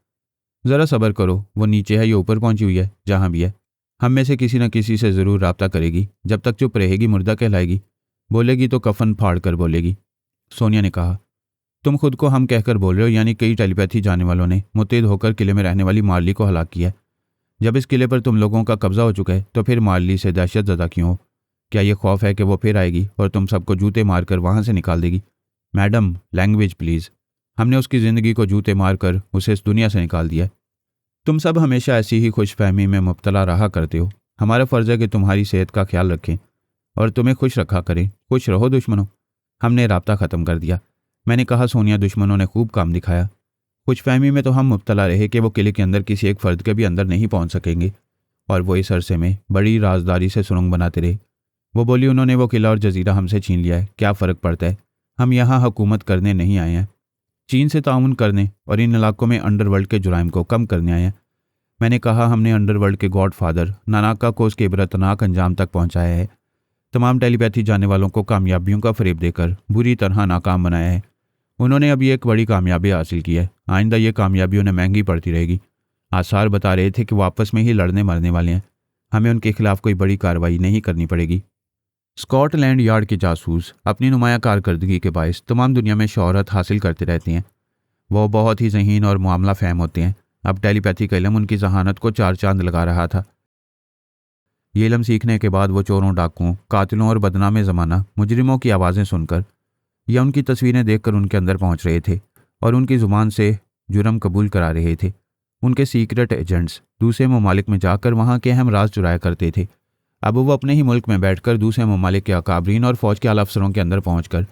ज़रा सब्र करो, वो नीचे है या ऊपर पहुंची हुई है, जहाँ भी है हम में से किसी न किसी से ज़रूर रब्ता करेगी। जब तक चुप रहेगी मुर्दा कहलाएगी, बोलेगी तो कफन फाड़ कर बोलेगी। सोनिया ने कहा, तुम खुद को हम कहकर बोल रहे हो, यानी कई टेलीपैथी जाने वालों ने मुत्तहिद होकर किले में रहने वाली मार्ली को हलाक किया है। जब इस किले पर तुम लोगों का कब्जा हो चुका है तो फिर मार्ली से दहशत ज़दा क्यों हो? क्या ये खौफ है कि वो फिर आएगी और तुम सबको जूते मारकर वहाँ से निकाल देगी? Madam, language please. हमने उसकी ज़िंदगी को जूते मारकर उसे इस दुनिया से निकाल दिया। तुम सब हमेशा ऐसी ही खुशफहमी में मुब्तला रहा करते हो। हमारा फ़र्ज़ है कि तुम्हारी सेहत का ख्याल रखें और तुम्हें खुश रखा करें। खुश रहो दुश्मनों। हमने राब्ता ख़त्म कर दिया। मैंने कहा, सोनिया, दुश्मनों ने खूब काम दिखाया। खुशफहमी में तो हम मुब्तला रहे कि वो किले के अंदर किसी एक फ़र्द के भी अंदर नहीं पहुंच सकेंगे, और वो इस अरसे में बड़ी राजदारी से सुरंग बनाते रहे। वो बोली, उन्होंने वो किला और जजीरा हमसे छीन लिया है, क्या फ़र्क पड़ता है? हम यहाँ हुकूमत करने नहीं आए हैं, चीन से ताउन करने और इन इलाकों में अंडरवर्ल्ड के जुराइम को कम करने आए हैं। मैंने कहा, हमने अंडरवर्ल्ड के गॉड फादर नानाका को उसके इबरतनाक अंजाम तक पहुँचाया है। तमाम टेलीपैथी जाने वालों को कामयाबियों का फरेब देकर बुरी तरह नाकाम बनाया है। उन्होंने अभी एक बड़ी कामयाबी हासिल की है। आइंदा ये कामयाबी उन्हें महंगी पड़ती रहेगी। आसार बता रहे थे कि वो आपस में ही लड़ने मरने वाले हैं। हमें उनके खिलाफ कोई बड़ी कार्रवाई नहीं करनी पड़ेगी। स्कॉटलैंड यार्ड के जासूस अपनी नुमाया कारकर्दगी के बायस तमाम दुनिया में शोहरत हासिल करते रहते हैं। वो बहुत ही ज़हीन और मामला फ़हम होते हैं। अब टेलीपैथी का इल्म उनकी जहानत को चार चांद लगा रहा था। ये इल्म सीखने के बाद वो चोरों, डाकुओं, कातिलों और बदनाम ज़माना मुजरिमों की आवाज़ें सुनकर या उनकी तस्वीरें देखकर उनके अंदर पहुंच रहे थे और उनकी ज़ुबान से जुर्म कबूल करा रहे थे। उनके सीक्रेट एजेंट्स दूसरे ममालिक में जाकर वहाँ के अहम राज चुराया करते थे। अब वो अपने ही मुल्क में बैठकर दूसरे ममालिक के अकाबरीन और फ़ौज के आला अफसरों के अंदर पहुँचकर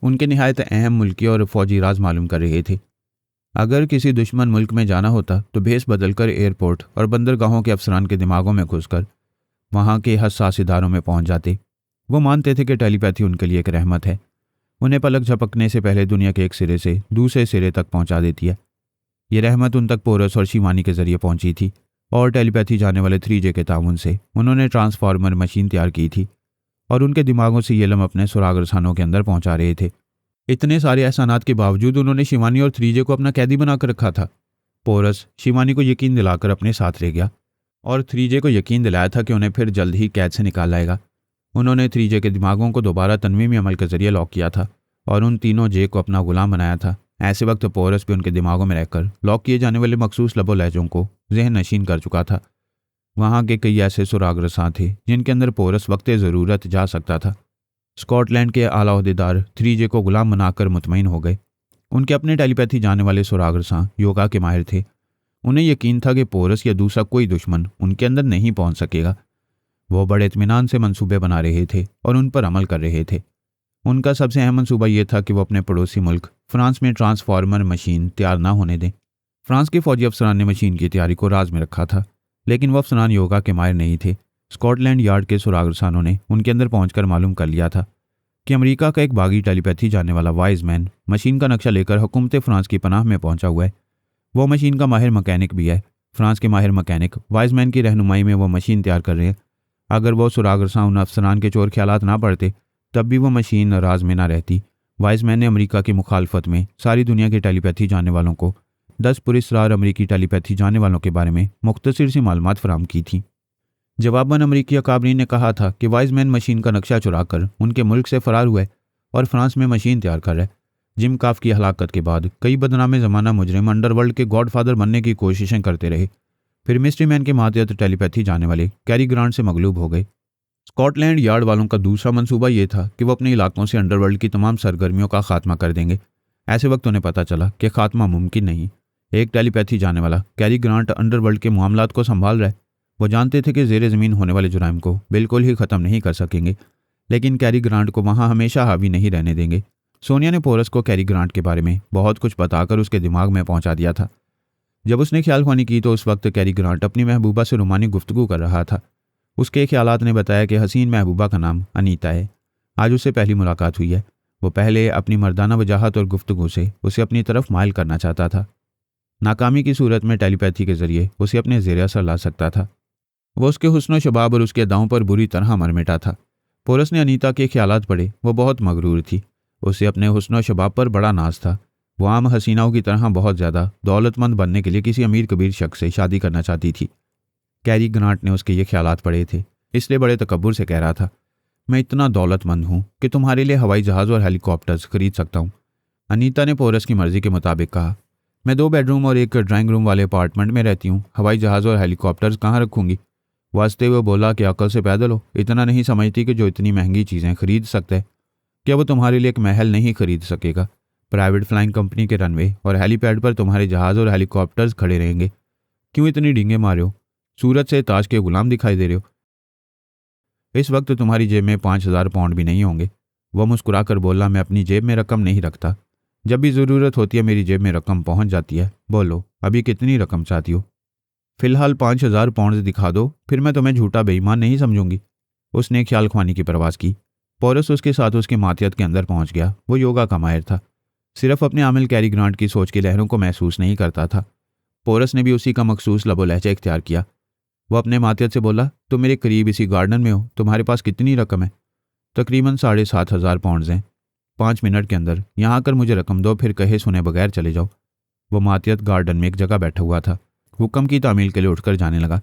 उनके निहायत अहम मुल्की और फ़ौजी राज मालूम कर रहे थे। अगर किसी दुश्मन मुल्क में जाना होता तो भेस बदलकर एयरपोर्ट और बंदरगाहों के अफसरान के दिमागों में घुसकर वहाँ के हसास इदारों में पहुँच जाते। वो मानते थे कि टेलीपैथी उनके लिए एक रहमत है। उन्हें पलक झपकने से पहले दुनिया के एक सिरे से दूसरे सिरे तक पहुँचा देती है। ये रहमत उन तक पोरस और शिवानी के ज़रिए पहुँची थी, और टेलीपैथी जाने वाले 3J के ताउन से उन्होंने ट्रांसफार्मर मशीन तैयार की थी और उनके दिमागों से ये इल्म अपने सुराग रसानों के अंदर पहुँचा रहे थे। इतने सारे एहसानात के बावजूद उन्होंने शिवानी और 3J को अपना कैदी बनाकर रखा था। पोरस शिवानी को यकीन दिलाकर अपने साथ ले गया और 3J को यकीन दिलाया था कि उन्हें फिर जल्द ही कैद से निकाल लाएगा। उन्होंने 3J के दिमागों को दोबारा तनवीमी अमल के जरिए लॉक किया था और उन तीनों जे को अपना गुलाम बनाया था। ऐसे वक्त पोरस भी उनके दिमागों में रहकर लॉक किए जाने वाले मखसूस लबो लहजों को जहन नशीन कर चुका था। वहाँ के कई ऐसे सुराग रसां थे जिनके अंदर पोरस वक्त ज़रूरत जा सकता था। स्कॉटलैंड के आला ओहदेदार 3J को गुलाम बनाकर मुतमईन हो गए। उनके अपने टेलीपैथी जाने वाले सुराग रसां योगा के माहिर थे। उन्हें यकीन था कि पोरस या दूसरा कोई दुश्मन उनके अंदर नहीं पहुंच सकेगा। वो बड़े इत्मीनान से मंसूबे बना रहे थे और उन पर अमल कर रहे थे। उनका सबसे अहम मंसूबा ये था कि वो अपने पड़ोसी मुल्क फ्रांस में ट्रांसफार्मर मशीन तैयार ना होने दें। फ्रांस के फौजी अफसरान ने मशीन की तैयारी को राज में रखा था, लेकिन वो अफसरान योगा के माहिर नहीं थे। स्कॉटलैंड यार्ड के सुराग रसानों ने उनके अंदर पहुंचकर मालूम कर लिया था कि अमेरिका का एक बागी टेलीपैथी जाने वाला वाइज मैन मशीन का नक्शा लेकर हुकूमत फ्रांस की पनाह में पहुंचा हुआ है। वो मशीन का माहिर मकैनिक भी है फ्रांस के माहिर मैकेनिक वाइजमैन की रहनुमाई में वो मशीन तैयार कर रहे हैं। अगर वो सुरागरसा उन अफसरान के चोर ख्यालात ना पड़ते तब भी वो मशीन राज में ना रहती। वाइजमैन ने अमेरिका की मुखालफत में सारी दुनिया की टेलीपैथी जानने वालों को 10 पुरस्कार अमेरिकी टेलीपैथी जानने वालों के बारे में मुख्तसर सी मालूमात फराहम की थी। जवाबन अमेरिकी अकाबरीन ने कहा था कि वाइजमैन मशीन का नक्शा चुराकर उनके मुल्क से फरार हुआ है और फ्रांस में मशीन तैयार कर रहा है। जिम काफ की हलाकत के बाद कई बदनाम ज़माना मुजरिम अंडरवर्ल्ड के गॉडफादर बनने की कोशिशें करते रहे, फिर मिस्ट्री मैन के मातहत टेलीपैथी जानने वाले कैरी ग्रांट से मगलूब हो गए। स्कॉटलैंड यार्ड वालों का दूसरा मंसूबा ये था कि वो अपने इलाकों से अंडरवर्ल्ड की तमाम सरगर्मियों का खात्मा कर देंगे। ऐसे वक्त उन्हें पता चला कि खात्मा मुमकिन नहीं। एक टेलीपैथी जानने वाला कैरी ग्रांट अंडरवर्ल्ड के मामलात को संभाल रहा है। वो जानते थे कि ज़ेरे ज़मीन होने वाले जुराइम को बिल्कुल ही ख़त्म नहीं कर सकेंगे, लेकिन कैरी ग्रांट को वहाँ हमेशा हावी नहीं रहने देंगे। सोनिया ने पोरस को कैरी ग्रांट के बारे में बहुत कुछ बताकर उसके दिमाग में पहुंचा दिया था। जब उसने ख्याल ख्वानी की तो उस वक्त कैरी ग्रांट अपनी महबूबा से रुमानी गुफ्तगू कर रहा था। उसके ख्यालात ने बताया कि हसीन महबूबा का नाम अनीता है। आज उससे पहली मुलाकात हुई है। वो पहले अपनी मर्दाना वजाहत और गुफ्तगू से उसे अपनी तरफ माइल करना चाहता था। नाकामी की सूरत में टेलीपैथी के जरिए उसे अपने ज़ेरे असर ला सकता था। वो उसके हुस्न शबाब और उसके अदाओं पर बुरी तरह मर मिटा था। पोरस ने अनीता के ख्यालात पढ़े। वो बहुत मगरूर थी। उसे अपने हुस्न शबाब पर बड़ा नाज था। वो आम हसीनाओं की तरह बहुत ज़्यादा दौलतमंद बनने के लिए किसी अमीर कबीर शख्स से शादी करना चाहती थी। कैरी ग्रांट ने उसके ये ख्यालात पढ़े थे, इसलिए बड़े तकब्बुर से कह रहा था, मैं इतना दौलतमंद हूँ कि तुम्हारे लिए हवाई जहाज़ और हेलीकॉप्टर्स खरीद सकता हूँ। अनीता ने पोरस की मर्जी के मुताबिक कहा, मैं 2 बेडरूम और एक ड्राइंग रूम वाले अपार्टमेंट में रहती हूँ, हवाई जहाज़ और हेलीकॉप्टर्स कहाँ रखूँगी। वास्ते हुए बोला कि अकल से पैदल हो, इतना नहीं समझती कि जो इतनी महंगी चीज़ें खरीद सकते हैं, क्या वो तुम्हारे लिए एक महल नहीं खरीद सकेगा। प्राइवेट फ्लाइंग कंपनी के रनवे और हेलीपैड पर तुम्हारे जहाज़ और हेलीकॉप्टर्स खड़े रहेंगे। क्यों इतनी डींगे मारे हो? सूरत से ताज के गुलाम दिखाई दे रहे हो। इस वक्त तुम्हारी जेब में 5,000 पाउंड भी नहीं होंगे। वह मुस्कुरा कर बोला, मैं अपनी जेब में रकम नहीं रखता। जब भी ज़रूरत होती है मेरी जेब में रकम पहुंच जाती है। बोलो अभी कितनी रकम चाहती हो? फ़िलहाल 5,000 पाउंड दिखा दो, फिर मैं तुम्हें झूठा बेईमान नहीं समझूंगी। उसने ख्याल ख्वानी की परवाज़ की। पोरस उसके साथ उसके मातियत के अंदर पहुंच गया। वो योगा का माहिर था। सिर्फ अपने आमिल कैरी ग्रांट की सोच की लहरों को महसूस नहीं करता था। पोरस ने भी उसी का मखसूस लबो लहजा इख्तियार किया। वो अपने मातियत से बोला, तुम मेरे करीब इसी गार्डन में हो, तुम्हारे पास कितनी रकम है? तकरीबन 7,500 पाउंड्स हैं। 5 मिनट के अंदर यहाँ आकर मुझे रकम दो, फिर कहे सुने बगैर चले जाओ। वो मातियत गार्डन में एक जगह बैठा हुआ था। हुक्म की तामील के लिए उठकर जाने लगा।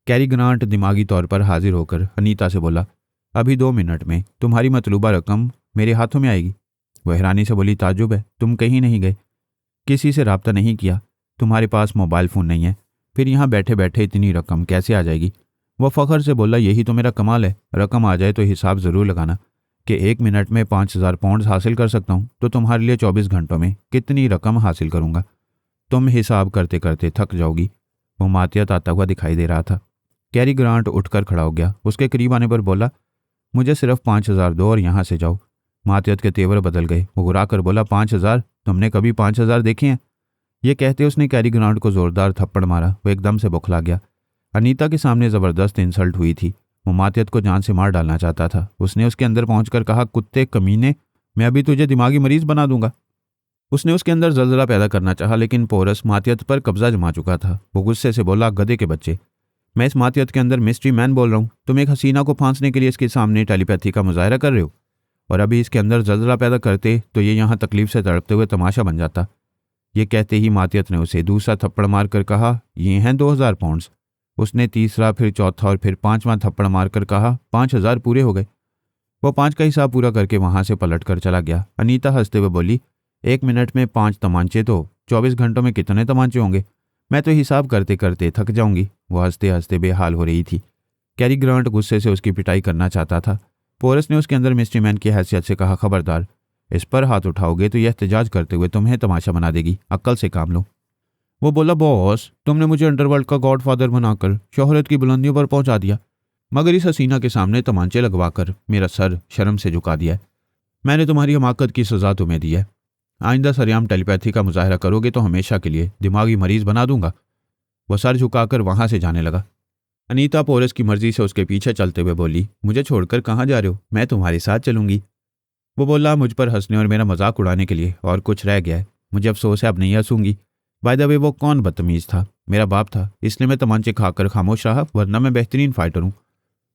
कैरी ग्रांट दिमागी तौर पर हाजिर होकर अनीता से बोला, अभी 2 मिनट में तुम्हारी मतलूबा रकम मेरे हाथों में आएगी। वह हैरानी से बोली, ताजुब है, तुम कहीं नहीं गए, किसी से रब्ता नहीं किया, तुम्हारे पास मोबाइल फ़ोन नहीं है, फिर यहाँ बैठे बैठे इतनी रकम कैसे आ जाएगी? वह फ़ख्र से बोला, यही तो मेरा कमाल है, रकम आ जाए तो हिसाब ज़रूर लगाना कि 1 मिनट में 5,000 पाउंड हासिल कर सकता हूँ तो तुम्हारे लिए 24 घंटों में कितनी रकम हासिल करूँगा। तुम हिसाब करते करते थक जाओगी। वो मातियत आता हुआ दिखाई दे रहा था। कैरी ग्रांट उठकर खड़ा हो गया। उसके करीब आने पर बोला, मुझे सिर्फ 5,000 दो और यहाँ से जाओ। मातियत के तेवर बदल गए। वो घुरा कर बोला, 5,000? तुमने कभी 5,000 देखे हैं? ये कहते उसने कैरी ग्रांट को जोरदार थप्पड़ मारा। वो एकदम से बौखला गया। अनीता के सामने ज़बरदस्त इंसल्ट हुई थी। वो मातियत को जान से मार डालना चाहता था। उसने उसके अंदर पहुंचकर कहा, कुत्ते कमीने, मैं अभी तुझे दिमागी मरीज बना दूंगा। उसने उसके अंदर जलजला पैदा करना चाहा, लेकिन पोरस मातियत पर कब्जा जमा चुका था। वो गुस्से से बोला, गधे के बच्चे, मैं इस मातियत के अंदर मिस्ट्री मैन बोल रहा हूँ। तुम एक हसीना को फांसने के लिए इसके सामने टेलीपैथी का मुजाहरा कर रहे हो, और अभी इसके अंदर जलजला पैदा करते तो ये यहाँ तकलीफ से तड़पते हुए तमाशा बन जाता। ये कहते ही मातियत ने उसे दूसरा थप्पड़ मार कर कहा, ये हैं 2,000 पाउंड्स। उसने तीसरा, फिर चौथा और फिर 5वां थप्पड़ मारकर कहा, 5,000 पूरे हो गए। वो 5 का हिसाब पूरा करके वहां से पलट कर चला गया। अनीता हंसते हुए बोली, 1 मिनट में 5 तमांचे तो 24 घंटों में कितने तमांचे होंगे? मैं तो हिसाब करते करते थक जाऊंगी। वो हंसते हंसते बेहाल हो रही थी। कैरी ग्रांट गुस्से से उसकी पिटाई करना चाहता था। पोरस ने उसके अंदर मिस्ट्री मैन की हैसियत से कहा, खबरदार, इस पर हाथ उठाओगे तो यह एहतजाज करते हुए तुम्हें तमाशा बना देगी, अक्ल से काम लो। वो बोला, बॉस, तुमने मुझे अंडरवर्ल्ड का गॉडफादर बनाकर शोहरत की बुलंदियों पर पहुंचा दिया, मगर इस हसीना के सामने तमांचे लगवाकर मेरा सर शर्म से झुका दिया है। मैंने तुम्हारी हमाकत की सज़ा तुम्हें दी है। आइंदा सरेआम टेलीपैथी का मुजाहरा करोगे तो हमेशा के लिए दिमागी मरीज बना दूंगा। वह सर झुकाकर वहां से जाने लगा। अनीता पोरस की मर्जी से उसके पीछे चलते हुए बोली, मुझे छोड़कर कहाँ जा रहे हो? मैं तुम्हारे साथ चलूंगी। वो बोला, मुझ पर हंसने और मेरा मजाक उड़ाने के लिए और कुछ रह गया है। मुझे अफसोस है, अब नहीं हंसूंगी। बाय द वे, वो कौन बदतमीज़ था मेरा बाप था, इसलिए मैं तमांचे खाकर खामोश रहा, वरना मैं बेहतरीन फाइटर हूँ।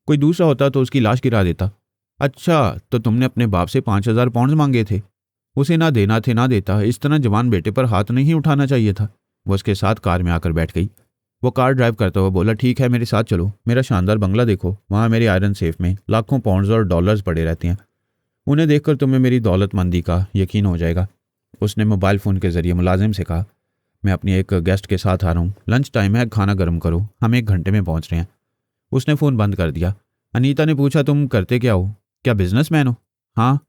कोई दूसरा होता तो उसकी लाश गिरा देता। अच्छा, तो तुमने अपने बाप से 5,000 पाउंड मांगे थे? उसे ना देना थे ना देता, इस तरह जवान बेटे पर हाथ नहीं उठाना चाहिए था। वो उसके साथ कार में आकर बैठ गई। वो कार ड्राइव करता हुआ बोला, ठीक है मेरे साथ चलो, मेरा शानदार बंगला देखो, वहाँ मेरे आयरन सेफ में लाखों पाउंड्स और डॉलर्स पड़े रहते हैं। उन्हें देखकर तुम्हें मेरी दौलतमंदी का यकीन हो जाएगा। उसने मोबाइल फ़ोन के जरिए मुलाजिम से कहा, मैं अपनी एक गेस्ट के साथ आ रहा हूँ, लंच टाइम है, खाना गर्म करो, हम 1 घंटे में पहुँच रहे हैं। उसने फ़ोन बंद कर दिया। अनीता ने पूछा, तुम करते क्या हो? क्या बिजनेसमैन हो? हाँ,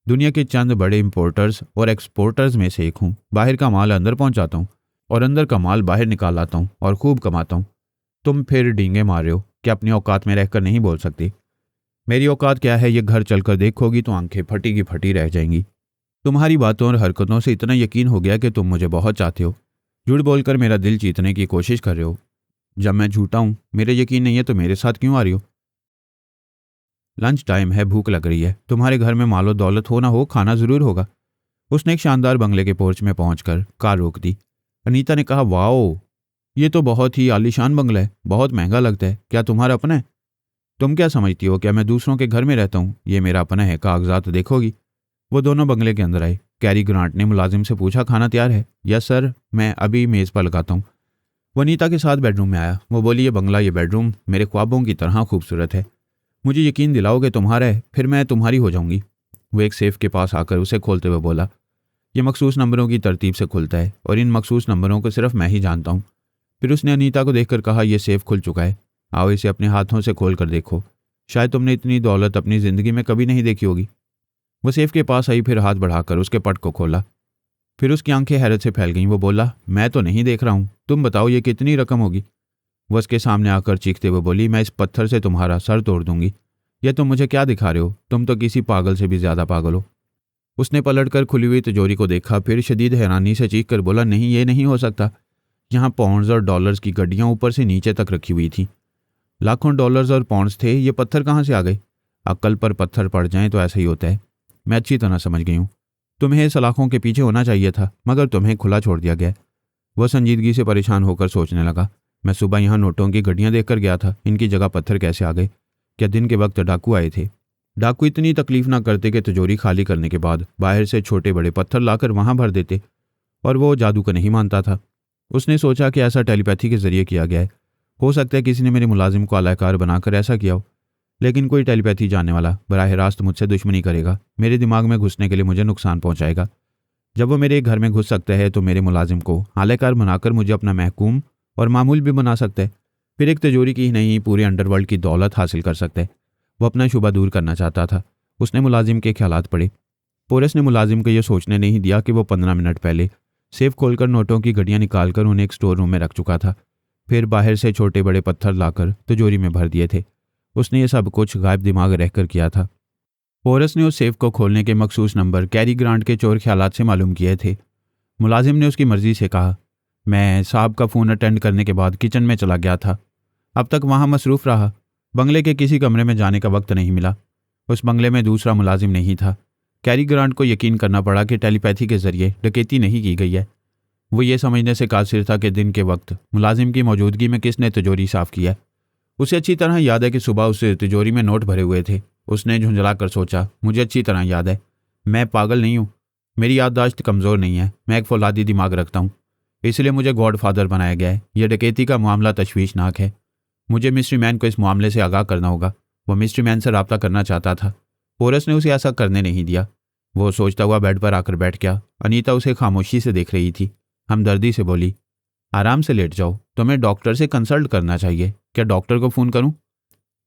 दुनिया के चंद बड़े इंपोर्टर्स और एक्सपोर्टर्स में से एक हूँ। बाहर का माल अंदर पहुँचाता हूँ और अंदर का माल बाहर निकाल लाता हूँ और खूब कमाता हूँ। तुम फिर डींगे मार रहे हो कि अपनी औकात में रहकर नहीं बोल सकती। मेरी औकात क्या है ये घर चलकर देखोगी तो आंखें फटी की फटी रह जाएंगी। तुम्हारी बातों और हरकतों से इतना यकीन हो गया कि तुम मुझे बहुत चाहते हो। झूठ बोलकर मेरा दिल जीतने की कोशिश कर रहे हो। जब मैं झूठा हूँ, मेरे यकीन नहीं है तो मेरे साथ क्यों आ रही हो? लंच टाइम है, भूख लग रही है, तुम्हारे घर में मालो दौलत हो ना हो, खाना जरूर होगा। उसने एक शानदार बंगले के पोर्च में पहुंचकर कार रोक दी। अनीता ने कहा, वाओ, ये तो बहुत ही आलीशान बंगला है, बहुत महंगा लगता है, क्या तुम्हारा अपना है? तुम क्या समझती हो, क्या मैं दूसरों के घर में रहता हूँ? ये मेरा अपना है, कागजात देखोगी। वो दोनों बंगले के अंदर आए। कैरी ग्रांट ने मुलाजिम से पूछा, खाना तैयार है? यस सर, मैं अभी मेज़ पर लगाता हूँ। वो अनीता के साथ बेडरूम में आया। वो बोली, ये बंगला, ये बेडरूम मेरे ख्वाबों की तरह खूबसूरत है। मुझे यकीन दिलाओ कि तुम्हारा है, फिर मैं तुम्हारी हो जाऊंगी। वो एक सेफ के पास आकर उसे खोलते हुए बोला, ये मखसूस नंबरों की तरतीब से खुलता है और इन मखसूस नंबरों को सिर्फ मैं ही जानता हूँ। फिर उसने अनीता को देखकर कहा, यह सेफ खुल चुका है, आओ इसे अपने हाथों से खोल कर देखो। शायद तुमने इतनी दौलत अपनी ज़िंदगी में कभी नहीं देखी होगी। वो सेफ के पास आई, फिर हाथ बढ़ाकर उसके पट को खोला। फिर उसकी आंखें हैरत से फैल गईं। वो बोला, मैं तो नहीं देख रहा हूँ, तुम बताओ ये कितनी रकम होगी? वो उसके सामने आकर चीखते हुए बोली, मैं इस पत्थर से तुम्हारा सर तोड़ दूंगी। यह तुम मुझे क्या दिखा रहे हो? तुम तो किसी पागल से भी ज़्यादा पागल हो। उसने पलटकर खुली हुई तिजोरी को देखा, फिर शदीद हैरानी से चीख कर बोला, नहीं, ये नहीं हो सकता। यहाँ पाउंड्स और डॉलर्स की गड्डियाँ ऊपर से नीचे तक रखी हुई थी। लाखों डॉलर्स और पाउंड्स थे, ये पत्थर कहाँ से आ गए? अक्ल पर पत्थर पड़ जाएं तो ऐसा ही होता है। मैं अच्छी तरह समझ गई हूँ। तुम्हें सलाखों के पीछे होना चाहिए था, मगर तुम्हें खुला छोड़ दिया गया। वह संजीदगी से परेशान होकर सोचने लगा, मैं सुबह यहाँ नोटों की गड्डियाँ देखकर गया था, इनकी जगह पत्थर कैसे आ गए? क्या दिन के वक्त डाकू आए थे? डाकू इतनी तकलीफ ना करते कि तिजोरी खाली करने के बाद बाहर से छोटे बड़े पत्थर लाकर वहां भर देते, और वो जादू को नहीं मानता था। उसने सोचा कि ऐसा टेलीपैथी के जरिए किया गया है। हो सकता है किसी ने मेरे मुलाजिम को आलाकार बनाकर ऐसा किया हो, लेकिन कोई टेलीपैथी जानने वाला बराह रास्त मुझसे दुश्मनी करेगा, मेरे दिमाग में घुसने के लिए मुझे नुकसान पहुंचाएगा। जब वो मेरे घर में घुस सकता है तो मेरे मुलाजिम को आलाकार बनाकर मुझे अपना महकूम और मामूल भी बना सकता है। फिर एक तिजोरी की ही नहीं, पूरे अंडरवर्ल्ड की दौलत हासिल कर सकता है। वो अपना शुबा दूर करना चाहता था। उसने मुलाजिम के ख्यालात पढ़े। पोरस ने मुलाजिम को यह सोचने नहीं दिया कि वो 15 मिनट पहले सेफ खोलकर नोटों की गड्डियाँ निकालकर उन्हें एक स्टोर रूम में रख चुका था, फिर बाहर से छोटे बड़े पत्थर लाकर तिजोरी में भर दिए थे। उसने ये सब कुछ गायब दिमाग रहकर किया था। पोरस ने उस सेफ को खोलने के मखसूस नंबर कैरी ग्रांट के चोर ख्यालात से मालूम किए थे। मुलाजिम ने उसकी मर्जी से कहा, मैं साहब का फ़ोन अटेंड करने के बाद किचन में चला गया था, अब तक वहाँ मसरूफ़ रहा। बंगले के किसी कमरे में जाने का वक्त नहीं मिला। उस बंगले में दूसरा मुलाजिम नहीं था। कैरी ग्रांट को यकीन करना पड़ा कि टेलीपैथी के जरिए डकैती नहीं की गई है। वो ये समझने से कासिर था कि दिन के वक्त मुलाजिम की मौजूदगी में किसने तिजोरी साफ़ किया। उसे अच्छी तरह याद है कि सुबह उस तिजोरी में नोट भरे हुए थे। उसने झुंझला कर सोचा, मुझे अच्छी तरह याद है, मैं पागल नहीं हूँ, मेरी याददाश्त कमज़ोर नहीं है, मैं एक फौलादी दिमाग रखता हूँ, इसलिए मुझे गॉड फादर बनाया गया है। यह डकैती का मामला तशवीशनाक है। मुझे मिस्ट्री मैन को इस मामले से आगाह करना होगा। वह मिस्ट्री मैन से रब्ता करना चाहता था। पोरस ने उसे ऐसा करने नहीं दिया। वो सोचता हुआ बेड पर आकर बैठ गया। अनीता उसे खामोशी से देख रही थी। हमदर्दी से बोली, आराम से लेट जाओ, तुम्हें डॉक्टर से कंसल्ट करना चाहिए। क्या डॉक्टर को फ़ोन करूं?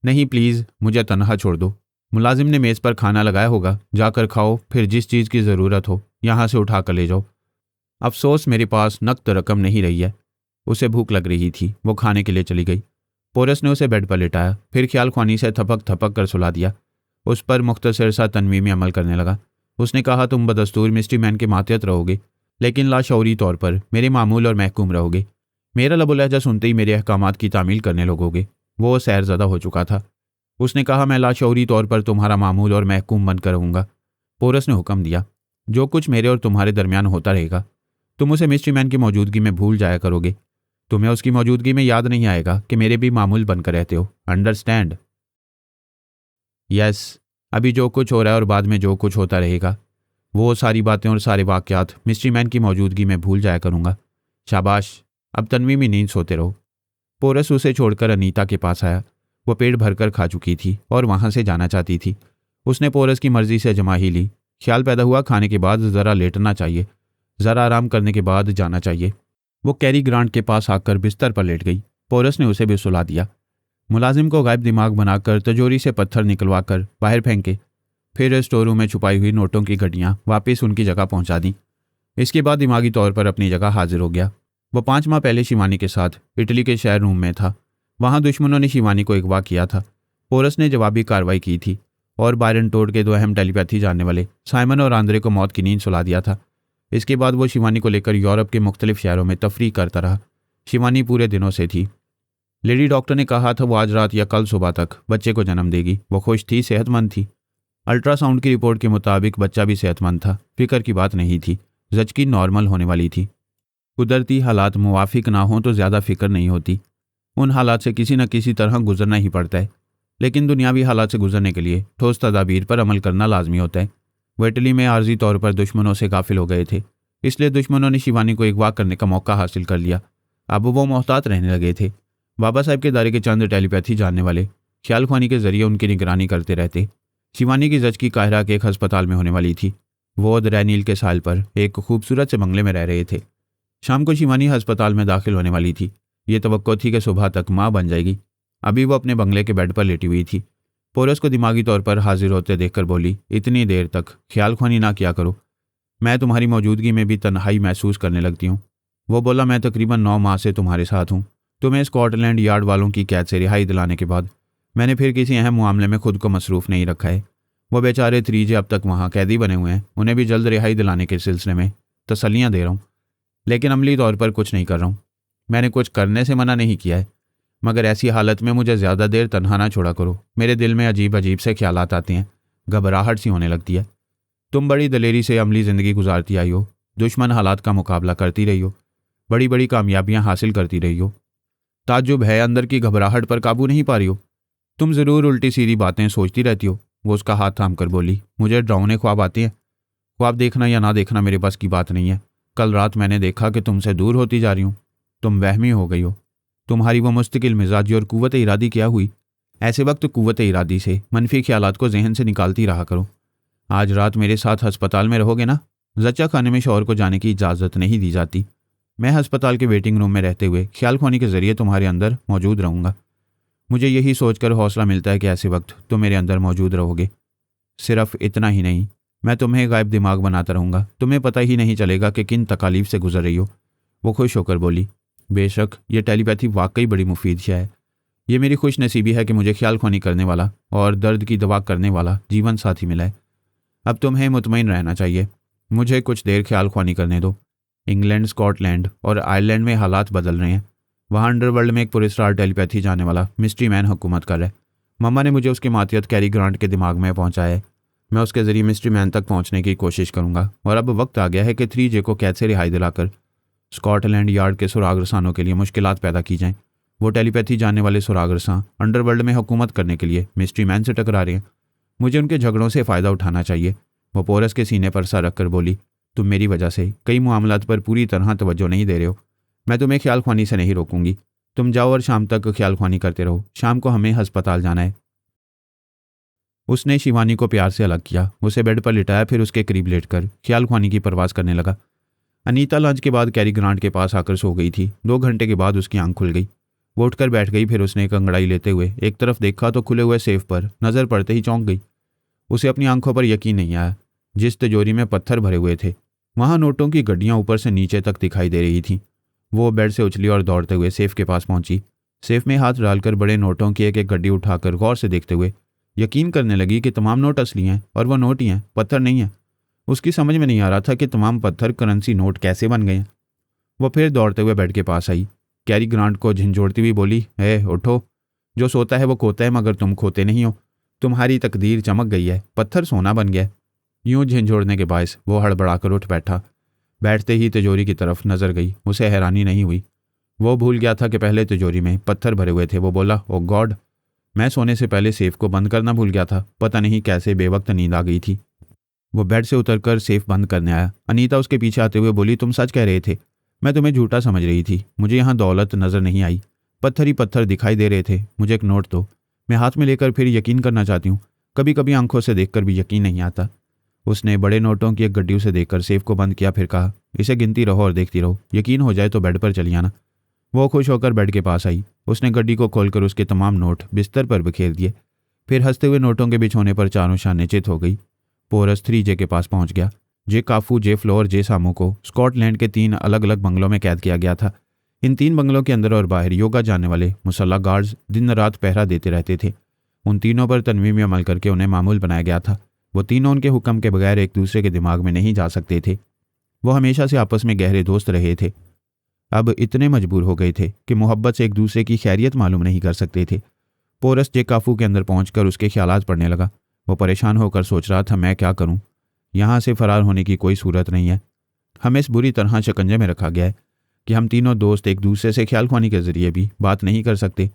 नहीं प्लीज़, मुझे तनहा छोड़ दो। मुलाजिम ने मेज़ पर खाना लगाया होगा, जाकर खाओ, फिर जिस चीज़ की ज़रूरत हो यहाँ से उठा कर ले जाओ। अफसोस मेरे पास नकद रकम नहीं रही है। उसे भूख लग रही थी, वो खाने के लिए चली गई। पोरस ने उसे बेड पर लिटाया, फिर ख्याल ख्वानी से थपक थपक कर सुला दिया। उस पर मुख्तसर सा तनवीमी अमल करने लगा। उसने कहा, तुम बदस्तूर मिस्ट्री मैन के मातहत रहोगे, लेकिन लाशौरी तौर पर मेरे मामूल और महकूम रहोगे। मेरा लबो लहजा सुनते ही मेरे अहकामात की तामील करने लगोगे। वो सैरज़दा हो चुका था। उसने कहा, मैं लाशौरी तौर पर तुम्हारा मामूल और महकूम बनकर रहूँगा। पोरस ने हुक्म दिया, जो कुछ मेरे और तुम्हारे दरमियान होता रहेगा, तुम उसे मिस्ट्री मैन की मौजूदगी में भूल जाया करोगे। तुम्हें उसकी मौजूदगी में याद नहीं आएगा कि मेरे भी मामूल बनकर रहते हो। अंडरस्टैंड? यस। अभी जो कुछ हो रहा है और बाद में जो कुछ होता रहेगा, वो सारी बातें और सारे वाक़यात मिस्ट्री मैन की मौजूदगी में भूल जाया करूँगा। शाबाश, अब तन्वी में नींद सोते रहो। पोरस उसे छोड़कर अनीता के पास आया। वो पेट भरकर खा चुकी थी और वहाँ से जाना चाहती थी। उसने पोरस की मर्जी से जमा ही ली। ख्याल पैदा हुआ खाने के बाद ज़रा लेटना चाहिए, ज़रा आराम करने के बाद जाना चाहिए। वो कैरी ग्रांट के पास आकर बिस्तर पर लेट गई। पोरस ने उसे भी सुला दिया। मुलाजिम को गायब दिमाग बनाकर तिजोरी से पत्थर निकलवा कर बाहर फेंके, फिर स्टोर रूम में छुपाई हुई नोटों की गड्डियाँ वापस उनकी जगह पहुँचा दी। इसके बाद दिमागी तौर पर अपनी जगह हाजिर हो गया। वो 5 माह पहले शिवानी के साथ इटली के शहर रूम में था। वहाँ दुश्मनों ने शिवानी को अगवा किया था। पोरस ने जवाबी कार्रवाई की थी और बायरन टोड के 2 अहम टेलीपैथी जानने वाले साइमन और आंद्रे को मौत की नींद सुला दिया था। इसके बाद वो शिवानी को लेकर यूरोप के मुख्तलिफ शहरों में तफरीह करता रहा। शिवानी पूरे दिनों से थी। लेडी डॉक्टर ने कहा था वो आज रात या कल सुबह तक बच्चे को जन्म देगी। वो खुश थी, सेहतमंद थी। अल्ट्रासाउंड की रिपोर्ट के मुताबिक बच्चा भी सेहतमंद था। फिक्र की बात नहीं थी। जचकी नॉर्मल होने वाली थी। कुदरती हालात मुवाफिक ना हों तो ज़्यादा फिक्र नहीं होती। उन हालात से किसी न किसी तरह गुजरना ही पड़ता है, लेकिन दुनियावी हालात से गुजरने के लिए ठोस तदाबीर पर अमल करना लाजमी होता है। वो इटली में आर्जी तौर पर दुश्मनों से गाफिल हो गए थे, इसलिए दुश्मनों ने शिवानी को अगवा करने का मौका हासिल कर लिया। अब वो मोहतात रहने लगे थे। बाबा साहब के दायरे के चंद टेलीपैथी जानने वाले ख्याल ख्वानी के जरिए उनकी निगरानी करते रहते। शिवानी की जचकी काहिरा के एक अस्पताल में होने वाली थी। वो रैनील के साल पर एक खूबसूरत से बंगले में रह रहे थे। शाम को शिवानी अस्पताल में दाखिल होने वाली थी। ये तवक्को थी कि सुबह तक माँ बन जाएगी। अभी वो अपने बंगले के बेड पर लेटी हुई थी। पोरस को दिमागी तौर पर हाजिर होते देखकर बोली, इतनी देर तक ख्याल ख्वानी ना किया करो, मैं तुम्हारी मौजूदगी में भी तन्हाई महसूस करने लगती हूँ। वो बोला, मैं तकरीबन 9 माह से तुम्हारे साथ हूँ। तुम्हें स्कॉटलैंड यार्ड वालों की कैद से रिहाई दिलाने के बाद मैंने फिर किसी अहम मामले में खुद को मसरूफ़ नहीं रखा है। वो बेचारे त्रीजे अब तक वहाँ कैदी बने हुए हैं। उन्हें भी जल्द रिहाई दिलाने के सिलसिले में तसल्लियाँ दे रहा हूँ, लेकिन अमली तौर पर कुछ नहीं कर रहा हूँ। मैंने कुछ करने से मना नहीं किया है, मगर ऐसी हालत में मुझे ज़्यादा देर तन्हा ना छोड़ा करो। मेरे दिल में अजीब अजीब से ख्यालात आते हैं, घबराहट सी होने लगती है। तुम बड़ी दलेरी से अमली ज़िंदगी गुजारती आई हो, दुश्मन हालात का मुकाबला करती रही हो, बड़ी बड़ी कामयाबियाँ हासिल करती रही हो। ताज्जुब है अंदर की घबराहट पर काबू नहीं पा रही हो। तुम ज़रूर उल्टी सीधी बातें सोचती रहती हो। वो उसका हाथ थाम कर बोली, मुझे डरावने ख्वाब आते हैं। ख्वाब देखना या ना देखना मेरे बस की बात नहीं है। कल रात मैंने देखा कि तुमसे दूर होती जा रही हूँ। तुम वहमी हो गई हो। तुम्हारी वो मुस्तकिल मिजाजी और कुव्वत इरादी क्या हुई? ऐसे वक्त कुव्वत इरादी से मनफी ख्यालात को जहन से निकालती रहा करो। आज रात मेरे साथ अस्पताल में रहोगे ना? जच्चा खाने में शौहर को जाने की इजाज़त नहीं दी जाती। मैं अस्पताल के वेटिंग रूम में रहते हुए ख्याल ख्वानी के ज़रिए तुम्हारे अंदर मौजूद रहूँगा। मुझे यही सोचकर हौसला मिलता है कि ऐसे वक्त तुम मेरे अंदर मौजूद रहोगे। सिर्फ इतना ही नहीं, मैं तुम्हें गायब दिमाग बनाता रहूँगा। तुम्हें पता ही नहीं चलेगा कि किन तकालीफ से गुजर रही हो। वो खुश होकर बोली, बेशक ये टेलीपैथी वाकई बड़ी मुफीद शय है। ये मेरी खुश नसीबी है कि मुझे ख्याल ख्वानी करने वाला और दर्द की दवा करने वाला जीवन साथी मिला है। अब तुम्हें मुतमईन रहना चाहिए। मुझे कुछ देर ख्याल ख्वानी करने दो। इंग्लैंड, स्कॉटलैंड और आयरलैंड में हालात बदल रहे हैं। वहाँ अंडरवर्ल्ड में एक पुरस्कार टेलीपैथी जाने वाला मिस्ट्री मैन हुकूमत कर रहा है। मम्मा ने मुझे उसके मातियत कैरी ग्रांट के दिमाग में पहुँचाया है। मैं उसके ज़रिए मिस्ट्री मैन तक पहुँचने की कोशिश करूँगा और अब वक्त आ गया है कि 3J को कैद से रिहाई दिलाकर स्कॉटलैंड यार्ड के सुराग रसानों के लिए मुश्किलात पैदा की जाएं। वो टेलीपैथी जानने वाले सुराग रसां अंडरवर्ल्ड में हुकूमत करने के लिए मिस्ट्री मैन से टकरा रहे हैं। मुझे उनके झगड़ों से फ़ायदा उठाना चाहिए। वो पोरस के सीने पर सर रखकर बोली, तुम मेरी वजह से कई मामलात पर पूरी तरह तवज्जो नहीं दे रहे हो। मैं तुम्हें ख्याल ख्वानी से नहीं रोकूंगी। तुम जाओ और शाम तक ख्याल ख्वानी करते रहो। शाम को हमें अस्पताल जाना है। उसने शिवानी को प्यार से अलग किया, उसे बेड पर लिटाया, फिर उसके करीब लेटकर ख्याल ख्वानी की परवास करने लगा। अनीता लंच के बाद कैरी ग्रांट के पास आकर सो गई थी। 2 घंटे के बाद उसकी आंख खुल गई। वो उठकर बैठ गई। फिर उसने एक अंगड़ाई लेते हुए एक तरफ देखा तो खुले हुए सेफ पर नज़र पड़ते ही चौंक गई। उसे अपनी आंखों पर यकीन नहीं आया। जिस तिजोरी में पत्थर भरे हुए थे, वहाँ नोटों की गड्डियाँ ऊपर से नीचे तक दिखाई दे रही थीं। वो बेड से उछली और दौड़ते हुए सेफ के पास पहुंची। सेफ में हाथ डालकर बड़े नोटों की एक एक गड्डी उठाकर गौर से देखते हुए यकीन करने लगी कि तमाम नोट असली हैं और वह नोट ही हैं, पत्थर नहीं हैं। उसकी समझ में नहीं आ रहा था कि तमाम पत्थर करेंसी नोट कैसे बन गए हैं। वो फिर दौड़ते हुए बेड के पास आई। कैरी ग्रांट को झंझोड़ती हुई बोली, उठो, जो सोता है वो खोता है, मगर तुम खोते नहीं हो। तुम्हारी तकदीर चमक गई है, पत्थर सोना बन गया। यूं झंझोड़ने के बायस वो हड़बड़ाकर उठ बैठा। बैठते ही तिजोरी की तरफ नजर गई। उसे हैरानी नहीं हुई। वो भूल गया था कि पहले तिजोरी में पत्थर भरे हुए थे। वो बोला, ओ गॉड, मैं सोने से पहले सेफ को बंद करना भूल गया था। पता नहीं कैसे बेवक्त नींद आ गई थी। वो बेड से उतरकर सेफ बंद करने आया। अनीता उसके पीछे आते हुए बोली, तुम सच कह रहे थे, मैं तुम्हें झूठा समझ रही थी। मुझे यहाँ दौलत नजर नहीं आई, पत्थर ही पत्थर दिखाई दे रहे थे। मुझे एक नोट दो, मैं हाथ में लेकर फिर यकीन करना चाहती हूँ। कभी कभी आंखों से देखकर भी यकीन नहीं आता। उसने बड़े नोटों की एक गड्डी उसे देखकर सेफ को बंद किया, फिर कहा, इसे गिनती रहो और देखती रहो, यकीन हो जाए तो बेड पर चली आना। वो खुश होकर बेड के पास आई। उसने गड्डी को खोलकर उसके तमाम नोट बिस्तर पर बिखेर दिए। फिर हंसते हुए नोटों के बिछोने पर चारों शाने चित हो गई। पोरस 3J के पास पहुंच गया। जे काफू, जे फ्लो और जे सामू को स्कॉटलैंड के 3 अलग अलग बंगलों में कैद किया गया था। इन 3 बंगलों के अंदर और बाहर योगा जाने वाले मुसल्ला गार्ड्स दिन रात पहरा देते रहते थे। उन तीनों पर तनवीं में अमल करके उन्हें मामूल बनाया गया था। वो तीनों उनके हुक्म के बगैर एक दूसरे के दिमाग में नहीं जा सकते थे। वो हमेशा से आपस में गहरे दोस्त रहे थे। अब इतने मजबूर हो गए थे कि मोहब्बत से एक दूसरे की खैरियत मालूम नहीं कर सकते थे। पोरस जे काफू के अंदर पहुंचकर उसके ख्यालात पड़ने लगा। वो परेशान होकर सोच रहा था, मैं क्या करूं? यहाँ से फरार होने की कोई सूरत नहीं है। हमें इस बुरी तरह शिकंजे में रखा गया है कि हम तीनों दोस्त एक दूसरे से ख्याल ख्वानी के जरिए भी बात नहीं कर सकते।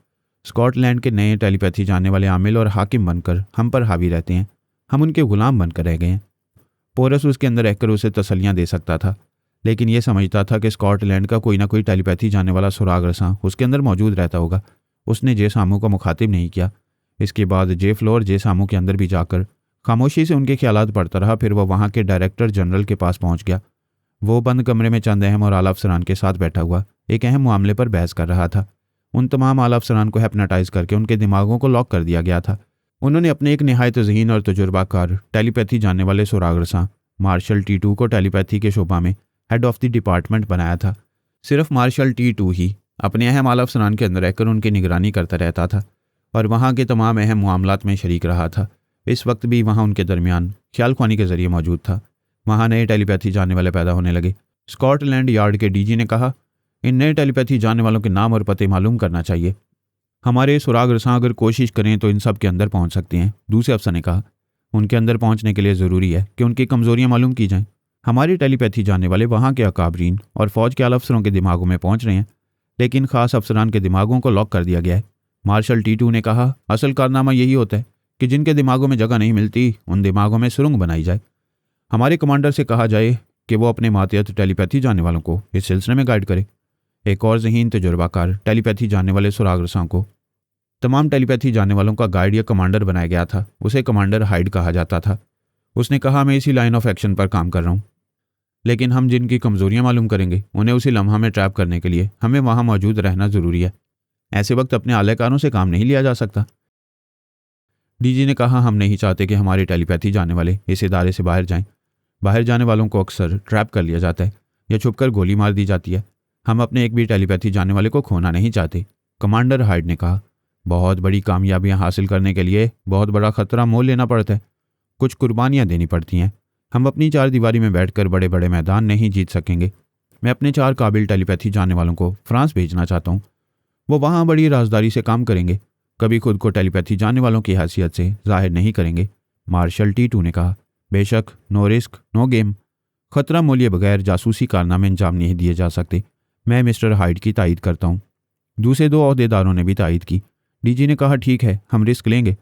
स्कॉटलैंड के नए टेलीपैथी जानने वाले आमिल और हाकिम बनकर हम पर हावी रहते हैं। हम उनके गुलाम बनकर रह गए हैं। पोरस उसके अंदर रहकर उसे तसल्लियाँ दे सकता था, लेकिन यह समझता था कि स्कॉटलैंड का कोई ना कोई टेलीपैथी जानने वाला सुराग रसां उसके अंदर मौजूद रहता होगा। उसने जे सामू को मुखातिब नहीं किया। इसके बाद जे फ्लो और जे सामू के अंदर भी जाकर खामोशी से उनके ख्यालात पढ़ता रहा। फिर वह वहाँ के डायरेक्टर जनरल के पास पहुँच गया। वो बंद कमरे में चंद अहम और आला अफसरान के साथ बैठा हुआ एक अहम मामले पर बहस कर रहा था। उन तमाम आला अफसरान को हिप्नोटाइज करके उनके दिमागों को लॉक कर दिया गया था। उन्होंने अपने एक निहायत ज़हीन और तजुर्बाकार टेलीपैथी जानने वाले सुराग रसां मार्शल T2 को टेलीपैथी के शोबा में हेड ऑफ द डिपार्टमेंट बनाया था। सिर्फ मार्शल T2 ही अपने अहम आला अफसरान के अंदर रहकर उनकी निगरानी करता रहता था और वहाँ के तमाम अहम मामलात में शरीक रहा था। इस वक्त भी वहाँ उनके दरमियान ख्याल ख्वानी के जरिए मौजूद था। वहाँ नए टेलीपैथी जानने वाले पैदा होने लगे। स्कॉटलैंड यार्ड के DG ने कहा, इन नए टेलीपैथी जानने वालों के नाम और पते मालूम करना चाहिए। हमारे सुराग रसां अगर कोशिश करें तो इन सब के अंदर पहुंच सकते हैं। दूसरे अफसर ने कहा, उनके अंदर पहुंचने के लिए ज़रूरी है कि उनकी कमज़ोरियां मालूम की जाएं। हमारी टेलीपैथी जानने वाले वहाँ के अकाबरीन और फ़ौज के आला अफसरों के दिमागों में पहुँच रहे हैं, लेकिन ख़ास अफसरान के दिमागों को लॉक कर दिया गया है। मार्शल T2 ने कहा, असल कारनामा यही होता है कि जिनके दिमागों में जगह नहीं मिलती उन दिमागों में सुरंग बनाई जाए। हमारे कमांडर से कहा जाए कि वो अपने मातहत टेलीपैथी जानने वालों को इस सिलसिले में गाइड करे। एक और ज़हीन तजुर्बाकार टेलीपैथी जानने वाले सुराग रसां को तमाम टेलीपैथी जानने वालों का गाइड या कमांडर बनाया गया था। उसे कमांडर हाइड कहा जाता था। उसने कहा, मैं इसी लाइन ऑफ एक्शन पर काम कर रहा हूँ, लेकिन हम जिनकी कमज़ोरियाँ मालूम करेंगे उन्हें उसी लम्हा में ट्रैप करने के लिए हमें वहाँ मौजूद रहना ज़रूरी है। ऐसे वक्त अपने आलाकारों से काम नहीं लिया जा सकता। DG ने कहा, हम नहीं चाहते कि हमारे टेलीपैथी जानने वाले इस इदारे से बाहर जाएं। बाहर जाने वालों को अक्सर ट्रैप कर लिया जाता है या छुपकर गोली मार दी जाती है। हम अपने एक भी टेलीपैथी जानने वाले को खोना नहीं चाहते। कमांडर हाइड ने कहा, बहुत बड़ी कामयाबियां हासिल करने के लिए बहुत बड़ा खतरा मोल लेना पड़ता है। कुछ कुर्बानियां देनी पड़ती हैं। हम अपनी 4 दीवारी में बैठकर बड़े बड़े मैदान नहीं जीत सकेंगे। मैं अपने 4 काबिल टेलीपैथी जानने वालों को फ्रांस भेजना चाहता हूँ। वो वहाँ बड़ी राजदारी से काम करेंगे, कभी खुद को टेलीपैथी जानने वालों की हैसियत से जाहिर नहीं करेंगे। मार्शल T2 ने कहा, बेशक, नो रिस्क नो गेम। खतरा मोलिए बगैर जासूसी कारनामे अंजाम नहीं दिए जा सकते। मैं मिस्टर हाइड की तायद करता हूँ। दूसरे 2 अहदेदारों ने भी तायद की। DG ने कहा, ठीक है, हम रिस्क लेंगे।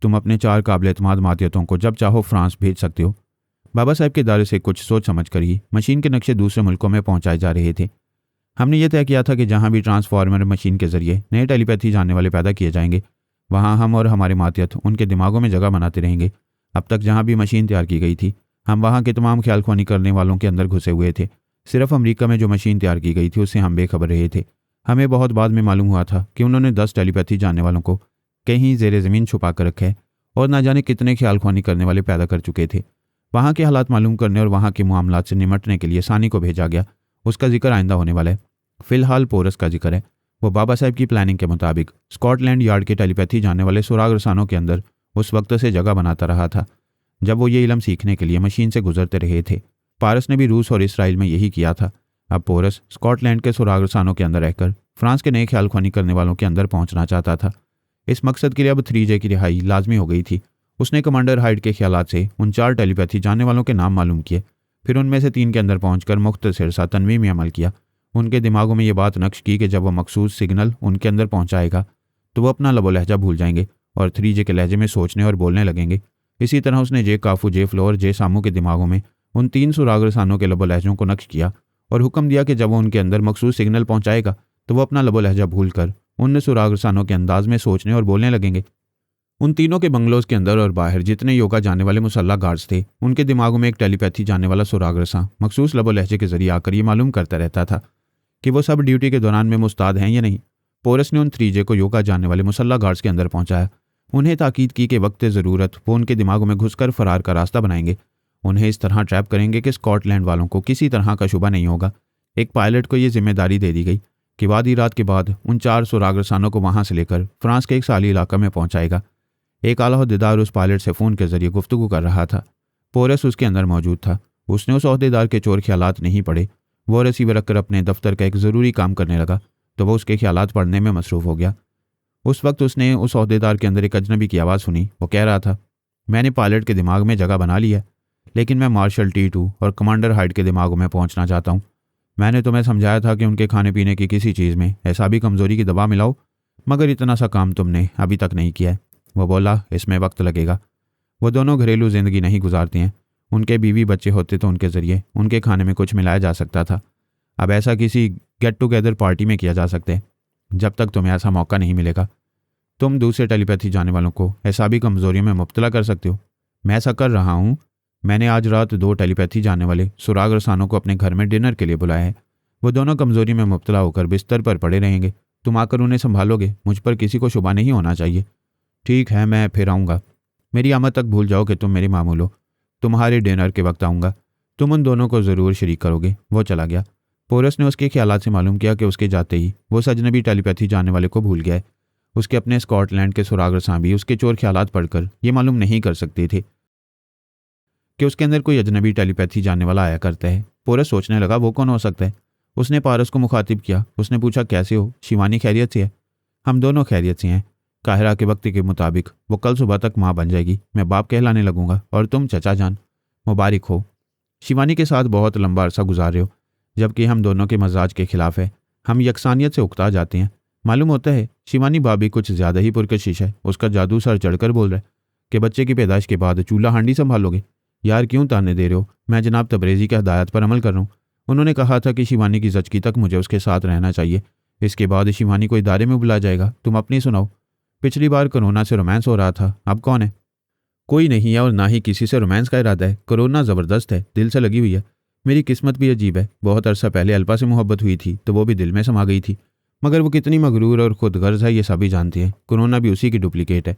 तुम अपने 4 काबिल एतमाद मातियतों को जब चाहो फ्रांस भेज सकते हो। बाबा साहब के इदारे से कुछ सोच समझ कर ही मशीन के नक्शे दूसरे मुल्कों में पहुंचाए जा रहे थे। हमने ये तय किया था कि जहां भी ट्रांसफार्मर मशीन के जरिए नए टेलीपैथी जानने वाले पैदा किए जाएंगे, वहां हम और हमारे मातियत उनके दिमागों में जगह बनाते रहेंगे। अब तक जहाँ भी मशीन तैयार की गई थी, हम वहाँ के तमाम ख्याल ख्वानी करने वालों के अंदर घुसे हुए थे। सिर्फ अमेरिका में जो मशीन तैयार की गई थी उससे हम बेखबर रहे थे। हमें बहुत बाद में मालूम हुआ था कि उन्होंने 10 टेलीपैथी जानने वालों को कहीं ज़ेरे ज़मीन छुपा कर रखा है और ना जाने कितने ख्याल ख्वानी करने वाले पैदा कर चुके थे। वहाँ के हालात मालूम करने और वहाँ के मामलात से निमटने के लिए सानी को भेजा गया। उसका जिक्र आइंदा होने वाला है। फ़िलहाल पोरस का जिक्र है। वो बाबा साहब की प्लानिंग के मुताबिक स्कॉटलैंड यार्ड के टेलीपैथी जानने वाले सुराग रसानों के अंदर उस वक्त से जगह बनाता रहा था जब वो ये इलम सीखने के लिए मशीन से गुजरते रहे थे। पारस ने भी रूस और इसराइल में यही किया था। अब पोरस स्कॉटलैंड के सुराग रसानों के अंदर रहकर फ्रांस के नए ख्याल ख्वानी करने वालों के अंदर पहुंचना चाहता था। इस मकसद के लिए अब 3J की रिहाई लाजमी हो गई थी। उसने कमांडर हाइड के ख्यालात से उन 4 टेलीपैथी जानने वालों के नाम मालूम किए। फिर उनमें से 3 के अंदर पहुंचकर मुख्तसर सा तनवीं में अमल किया। उनके दिमागों में ये बात नक्श की कि जब वो मखसूस सिग्नल उनके अंदर पहुंचाएगा तो वो अपना लबो लहजा भूल जाएंगे और 3J के लहजे में सोचने और बोलने लगेंगे। इसी तरह उसने जे काफू, जे फ्लो और जे सामू के दिमागों में उन 3 सुराग रसानों के लबो लहजों को नक्श किया और हुक्म दिया कि जब वो उनके अंदर मखसूस सिग्नल पहुंचाएगा तो वो अपना लबो लहजा भूल कर उन सुराग रसानों के अंदाज में सोचने और बोलने लगेंगे। उन तीनों के बंगलोज के अंदर और बाहर जितने योगा जाने वाले मुसल्ला गार्ड्स थे, उनके दिमागों में एक टेलीपैथी जाने वाला सुराग रसा मखसूस लबो लहजे के जरिए आकर ये मालूम करता रहता था कि वो सब ड्यूटी के दौरान में मुस्ताद हैं या नहीं। पोरस ने उन 3J को योगा जाने वाले मुसल्ला गार्ड्स के अंदर पहुंचाया। उन्हें ताकीद की कि वक्त ज़रूरत वो उनके दिमागों में घुसकर फरार का रास्ता बनाएंगे। उन्हें इस तरह ट्रैप करेंगे कि स्कॉटलैंड वालों को किसी तरह का शुबा नहीं होगा। एक पायलट को ये जिम्मेदारी दे दी गई कि आधी रात के बाद उन 4 सुराग रसानों को वहां से लेकर फ्रांस के एक साली इलाका में पहुंचाएगा। एक आला ओहदेदार उस पायलट से फ़ोन के जरिए गुफ्तगू कर रहा था। पोरस उसके अंदर मौजूद था। उसने उस ओहदेदार के चोर ख्यालात नहीं पढ़े। वो रिसीवर रखकर अपने दफ्तर का एक ज़रूरी काम करने लगा तो वह उसके ख्यालात पढ़ने में मसरूफ़ हो गया। उस वक्त उसने उस ओहदेदार के अंदर एक अजनबी की आवाज़ सुनी। वो कह रहा था, मैंने पायलट के दिमाग में जगह बना ली है, लेकिन मैं मार्शल T2 और कमांडर हाइड के दिमागों में पहुंचना चाहता हूं। मैंने तुम्हें समझाया था कि उनके खाने पीने की किसी चीज़ में ऐसा भी कमज़ोरी की दवा मिलाओ, मगर इतना सा काम तुमने अभी तक नहीं किया है। वो बोला, इसमें वक्त लगेगा। वो दोनों घरेलू ज़िंदगी नहीं गुजारती हैं। उनके बीवी बच्चे होते तो उनके ज़रिए उनके खाने में कुछ मिलाया जा सकता था। अब ऐसा किसी गेट टुगेदर पार्टी में किया जा सकता है। जब तक तुम्हें ऐसा मौका नहीं मिलेगा, तुम दूसरे टेलीपैथी जाने वालों को ऐसा भी कमज़ोरियों में मुब्तला कर सकते हो। मैं ऐसा कर रहा हूँ। मैंने आज रात 2 टेलीपैथी जाने वाले सुराग रसानों को अपने घर में डिनर के लिए बुलाया है। वो दोनों कमज़ोरी में मुब्तला होकर बिस्तर पर पड़े रहेंगे। तुम आकर उन्हें संभालोगे। मुझ पर किसी को शुबा नहीं होना चाहिए। ठीक है, मैं फिर आऊँगा। मेरी आमद तक भूल जाओ कि तुम मेरी मामूल हो। तुम्हारे डिनर के वक्त आऊँगा। तुम उन दोनों को ज़रूर शरीक करोगे। वो चला गया। पोरस ने उसके ख्यालात से मालूम किया कि उसके जाते ही वो अजनबी टेलीपैथी जाने वाले को भूल गया। उसके अपने स्कॉटलैंड के सुराग रसां भी उसके चोर ख्यालात पढ़कर ये मालूम नहीं कर सकते थे कि उसके अंदर कोई अजनबी टेलीपैथी जाने वाला आया करता है। पोरस सोचने लगा, वो कौन हो सकता है। उसने पारस को मुखातिब किया। उसने पूछा, कैसे हो? शिवानी खैरियत से है? हम दोनों खैरियत से हैं। काहिरा के वक्त के मुताबिक वो कल सुबह तक माँ बन जाएगी। मैं बाप कहलाने लगूंगा और तुम चचा जान। मुबारक हो। शिवानी के साथ बहुत लंबा अरसा गुजार रहे हो, जबकि हम दोनों के मजाज के खिलाफ है। हम यकसानियत से उकता जाते हैं। मालूम होता है शिवानी भाभी कुछ ज़्यादा ही पुरकशिश है। उसका जादू सर चढ़कर बोल रहा है कि बच्चे की पैदाइश के बाद चूल्हा हांडी संभालोगे। यार क्यों ताने दे रहे हो? मैं जनाब तबरेज़ी के हदायत पर अमल कर रहा हूँ। उन्होंने कहा था कि शिवानी की ज़चकी तक मुझे उसके साथ रहना चाहिए। इसके बाद शिवानी को इदारे में बुला जाएगा। तुम अपनी सुनाओ। पिछली बार कोरोना से रोमांस हो रहा था, अब कौन है? कोई नहीं है और ना ही किसी से रोमांस का इरादा है। कोरोना ज़बरदस्त है, दिल से लगी हुई है। मेरी किस्मत भी अजीब है। बहुत अरसा पहले अल्पा से मोहब्बत हुई थी तो वो भी दिल में समा गई थी, मगर वो कितनी मगरूर और खुदगर्ज है ये सभी जानते हैं। कोरोना भी उसी की डुप्लीकेट है,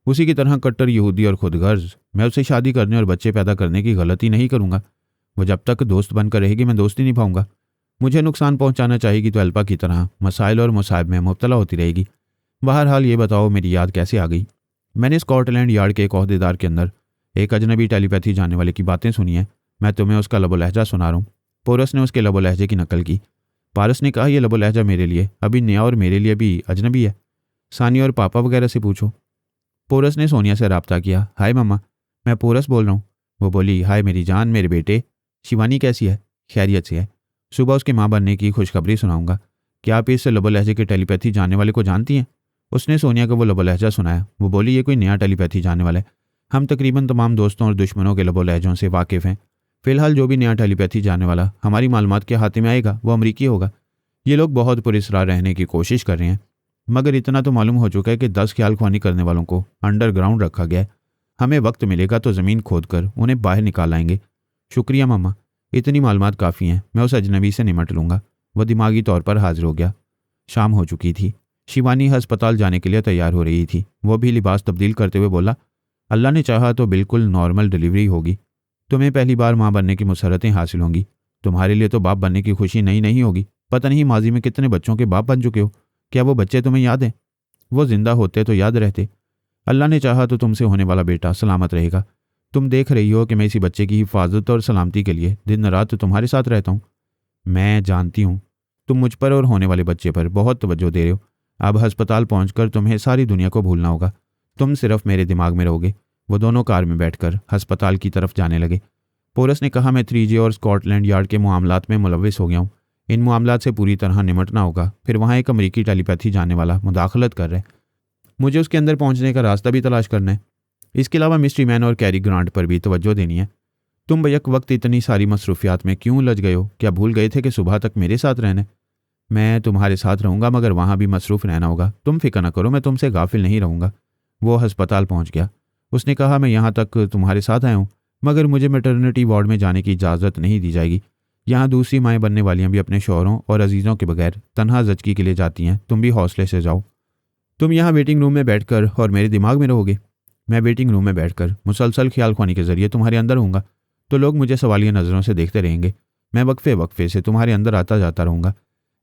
उसी की तरह कट्टर यहूदी और खुदगर्ज। मैं उससे शादी करने और बच्चे पैदा करने की गलती नहीं करूँगा। वो जब तक दोस्त बनकर रहेगी मैं दोस्ती निभाऊंगा। मुझे नुकसान पहुंचाना चाहेगी तो अल्पा की तरह मसाइल और मुसाइब में मुब्तला होती रहेगी। बहरहाल ये बताओ, मेरी याद कैसे आ गई? मैंने स्कॉटलैंड यार्ड के एक ओहदेदार के अंदर एक अजनबी टेलीपैथी जाने वाले की बातें सुनी हैं। मैं तुम्हें उसका लबो लहजा सुना रहा हूँ। पोरस ने उसके लबो लहजे की नकल की। पारस ने कहा, यह लबो लहजा मेरे लिए अभी नया और मेरे लिए भी अजनबी है। सानिया और पापा वगैरह से पूछो। पोरस ने सोनिया से रब्ता किया। हाय मम्मा, मैं पोरस बोल रहा हूँ। वो बोली, हाय मेरी जान, मेरे बेटे। शिवानी कैसी है? खैरियत से है। सुबह उसकी माँ बनने की खुशखबरी सुनाऊंगा। क्या आप इस लबो लहजे के टेलीपैथी जाने वाले को जानती हैं? उसने सोनिया को वो लबो लहजा सुनाया। वो बोली, ये कोई नया टेलीपैथी जाने वाला है। हम तकरीबन तमाम दोस्तों और दुश्मनों के लबो लहजों से वाकिफ़ हैं। फ़िलहाल जो भी नया टेलीपैथी जाने वाला हमारी मालूमात के हाथे में आएगा वो अमरीकी होगा। ये लोग बहुत पुरस्कार रहने की कोशिश कर रहे हैं, मगर इतना तो मालूम हो चुका है कि 10 ख्याल ख्वानी करने वालों को अंडरग्राउंड रखा गया है। हमें वक्त मिलेगा तो ज़मीन खोद कर उन्हें बाहर निकाल आएंगे। शुक्रिया मम्मा, इतनी मालूमात काफ़ी हैं। मैं उस अजनबी से निमट लूँगा। वह दिमागी तौर पर हाजिर हो गया। शाम हो चुकी थी। शिवानी अस्पताल जाने के लिए तैयार हो रही थी। वो भी लिबास तब्दील करते हुए बोला, अल्लाह ने चाहा तो बिल्कुल नॉर्मल डिलीवरी होगी। तुम्हें पहली बार माँ बनने की मुसरतें हासिल होंगी। तुम्हारे लिए तो बाप बनने की खुशी नई नहीं होगी। पता नहीं माजी में कितने बच्चों के बाप बन चुके हो। क्या वो बच्चे तुम्हें याद हैं? वो जिंदा होते तो याद रहते। अल्लाह ने चाहा तो तुमसे होने वाला बेटा सलामत रहेगा। तुम देख रही हो कि मैं इसी बच्चे की हिफाजत और सलामती के लिए दिन रात तुम्हारे साथ रहता हूँ। मैं जानती हूँ तुम मुझ पर और होने वाले बच्चे पर बहुत तवज्जो दे रहे हो। अब अस्पताल पहुंचकर तुम्हें सारी दुनिया को भूलना होगा। तुम सिर्फ मेरे दिमाग में रहोगे। वो दोनों कार में बैठकर अस्पताल की तरफ जाने लगे। पोरस ने कहा, मैं 3J और स्कॉटलैंड यार्ड के मामलात में मुलविस हो गया हूँ। इन मामलात से पूरी तरह निमटना होगा। फिर वहाँ एक अमेरिकी टेलीपैथी जानने वाला मुदाखलत कर रहा है, मुझे उसके अंदर पहुँचने का रास्ता भी तलाश करना है। इसके अलावा मिस्ट्री मैन और कैरी ग्रांट पर भी तवज्जो देनी है। तुम बैक वक्त इतनी सारी मसरूफियात में क्यों उलझ गए हो? क्या भूल गए थे कि सुबह तक मेरे साथ रहना है? मैं तुम्हारे साथ रहूँगा, मगर वहाँ भी मसरूफ़ रहना होगा। तुम फिक्र न करो, मैं तुमसे गाफिल नहीं रहूँगा। वो अस्पताल पहुँच गया। उसने कहा, मैं यहाँ तक तुम्हारे साथ आया हूँ, मगर मुझे मैटरनिटी वार्ड में जाने की इजाज़त नहीं दी जाएगी। यहाँ दूसरी माएँ बनने वालियाँ भी अपने शौहरों और अजीज़ों के बगैर तनहा ज़चकी के लिए जाती हैं। तुम भी हौसले से जाओ। तुम यहाँ वेटिंग रूम में बैठकर और मेरे दिमाग में रहोगे। मैं वेटिंग रूम में बैठकर मुसलसल ख्याल ख्वानी के जरिए तुम्हारे अंदर होऊंगा, तो लोग मुझे सवालिया नज़रों से देखते रहेंगे। मैं वक्फे वक्फे से तुम्हारे अंदर आता जाता रहूँगा।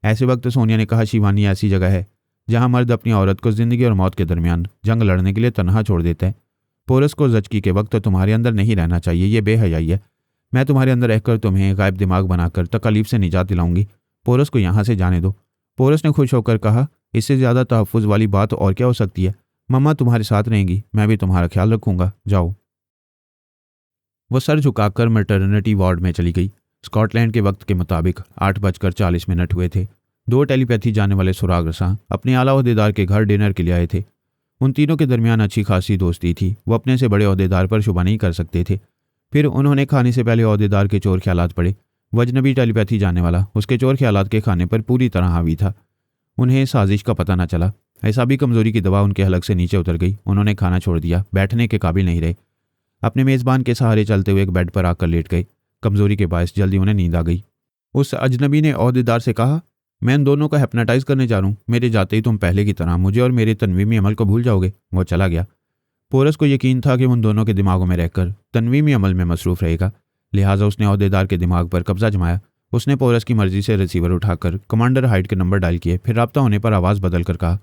ऐसे वक्त सोनिया ने कहा, शिवानी ऐसी जगह है जहाँ मर्द अपनी औरत को ज़िंदगी और मौत के दरमियान जंग लड़ने के लिए तनहा छोड़ देता है। पोरस को ज़चकी के वक्त तुम्हारे अंदर नहीं रहना चाहिए, ये बेहयाई है। मैं तुम्हारे अंदर रहकर तुम्हें गायब दिमाग बनाकर तकलीफ से निजात दिलाऊंगी। पोरस को यहाँ से जाने दो। पोरस ने खुश होकर कहा, इससे ज़्यादा तहफ़्फ़ुज़ वाली बात और क्या हो सकती है? मम्मा तुम्हारे साथ रहेंगी, मैं भी तुम्हारा ख्याल रखूँगा, जाओ। वो सर झुकाकर मैटरनिटी वार्ड में चली गई। स्कॉटलैंड के वक्त के मुताबिक 8:40 हुए थे। 2 टेलीपैथी जाने वाले सुराग रसां अपने आला ओहदेदार के घर डिनर के लिए आए थे। उन तीनों के दरमियान अच्छी खासी दोस्ती थी। वो अपने से बड़े ओहदेदार पर शुबा नहीं कर सकते थे। फिर उन्होंने खाने से पहले ओहदेदार के चोर ख्यालात पढ़े। वजनबी टेलीपैथी जाने वाला उसके चोर ख्यालात के खाने पर पूरी तरह हावी था। उन्हें साजिश का पता न चला। हिसाबी कमजोरी की दवा उनके हलक से नीचे उतर गई। उन्होंने खाना छोड़ दिया, बैठने के काबिल नहीं रहे। अपने मेज़बान के सहारे चलते हुए एक बेड पर आकर लेट गए। कमजोरी के बायस जल्दी उन्हें नींद आ गई। उस अजनबी ने ओहदेदार से कहा, मैं इन दोनों को हिप्नोटाइज करने जा रहा हूँ। मेरे जाते ही तुम पहले की तरह मुझे और मेरे तनवीमी अमल को भूल जाओगे। वो चला गया। पोरस को यकीन था कि उन दोनों के दिमागों में रहकर तनवीमी अमल में मसरूफ़ रहेगा, लिहाजा उसने ओहदेदार के दिमाग पर कब्जा जमाया। उसने पोरस की मर्जी से रिसीवर उठाकर कमांडर हाइट के नंबर डायल किए। फिर राब्ता होने पर आवाज़ बदल कर कहा,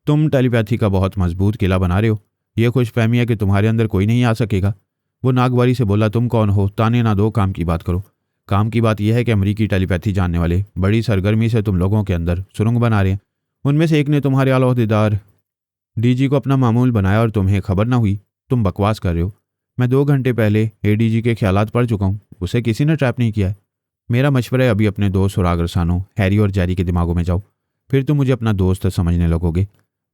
तुम टेलीपैथी का बहुत मजबूत किला बना रहे हो। यह खुशफहमी है कि तुम्हारे अंदर कोई नहीं आ सकेगा। वो नागवारी से बोला, तुम कौन हो? ताने ना दो, काम की बात करो। काम की बात यह है कि अमेरिकी टेलीपैथी जानने वाले बड़ी सरगर्मी से तुम लोगों के अंदर सुरंग बना रहे हैं। उनमें से एक ने तुम्हारे आला ओहदेदार डीजी को अपना मामूल बनाया और तुम्हें खबर ना हुई। तुम बकवास कर रहे हो। मैं 2 घंटे पहले एडीजी के ख्यालात पढ़ चुका हूँ। उसे किसी ने ट्रैप नहीं किया है। मेरा मशवरा है, अभी अपने 2 सुराग रसानों हैरी और जैरी के दिमागों में जाओ, फिर तुम मुझे अपना दोस्त समझने लगोगे।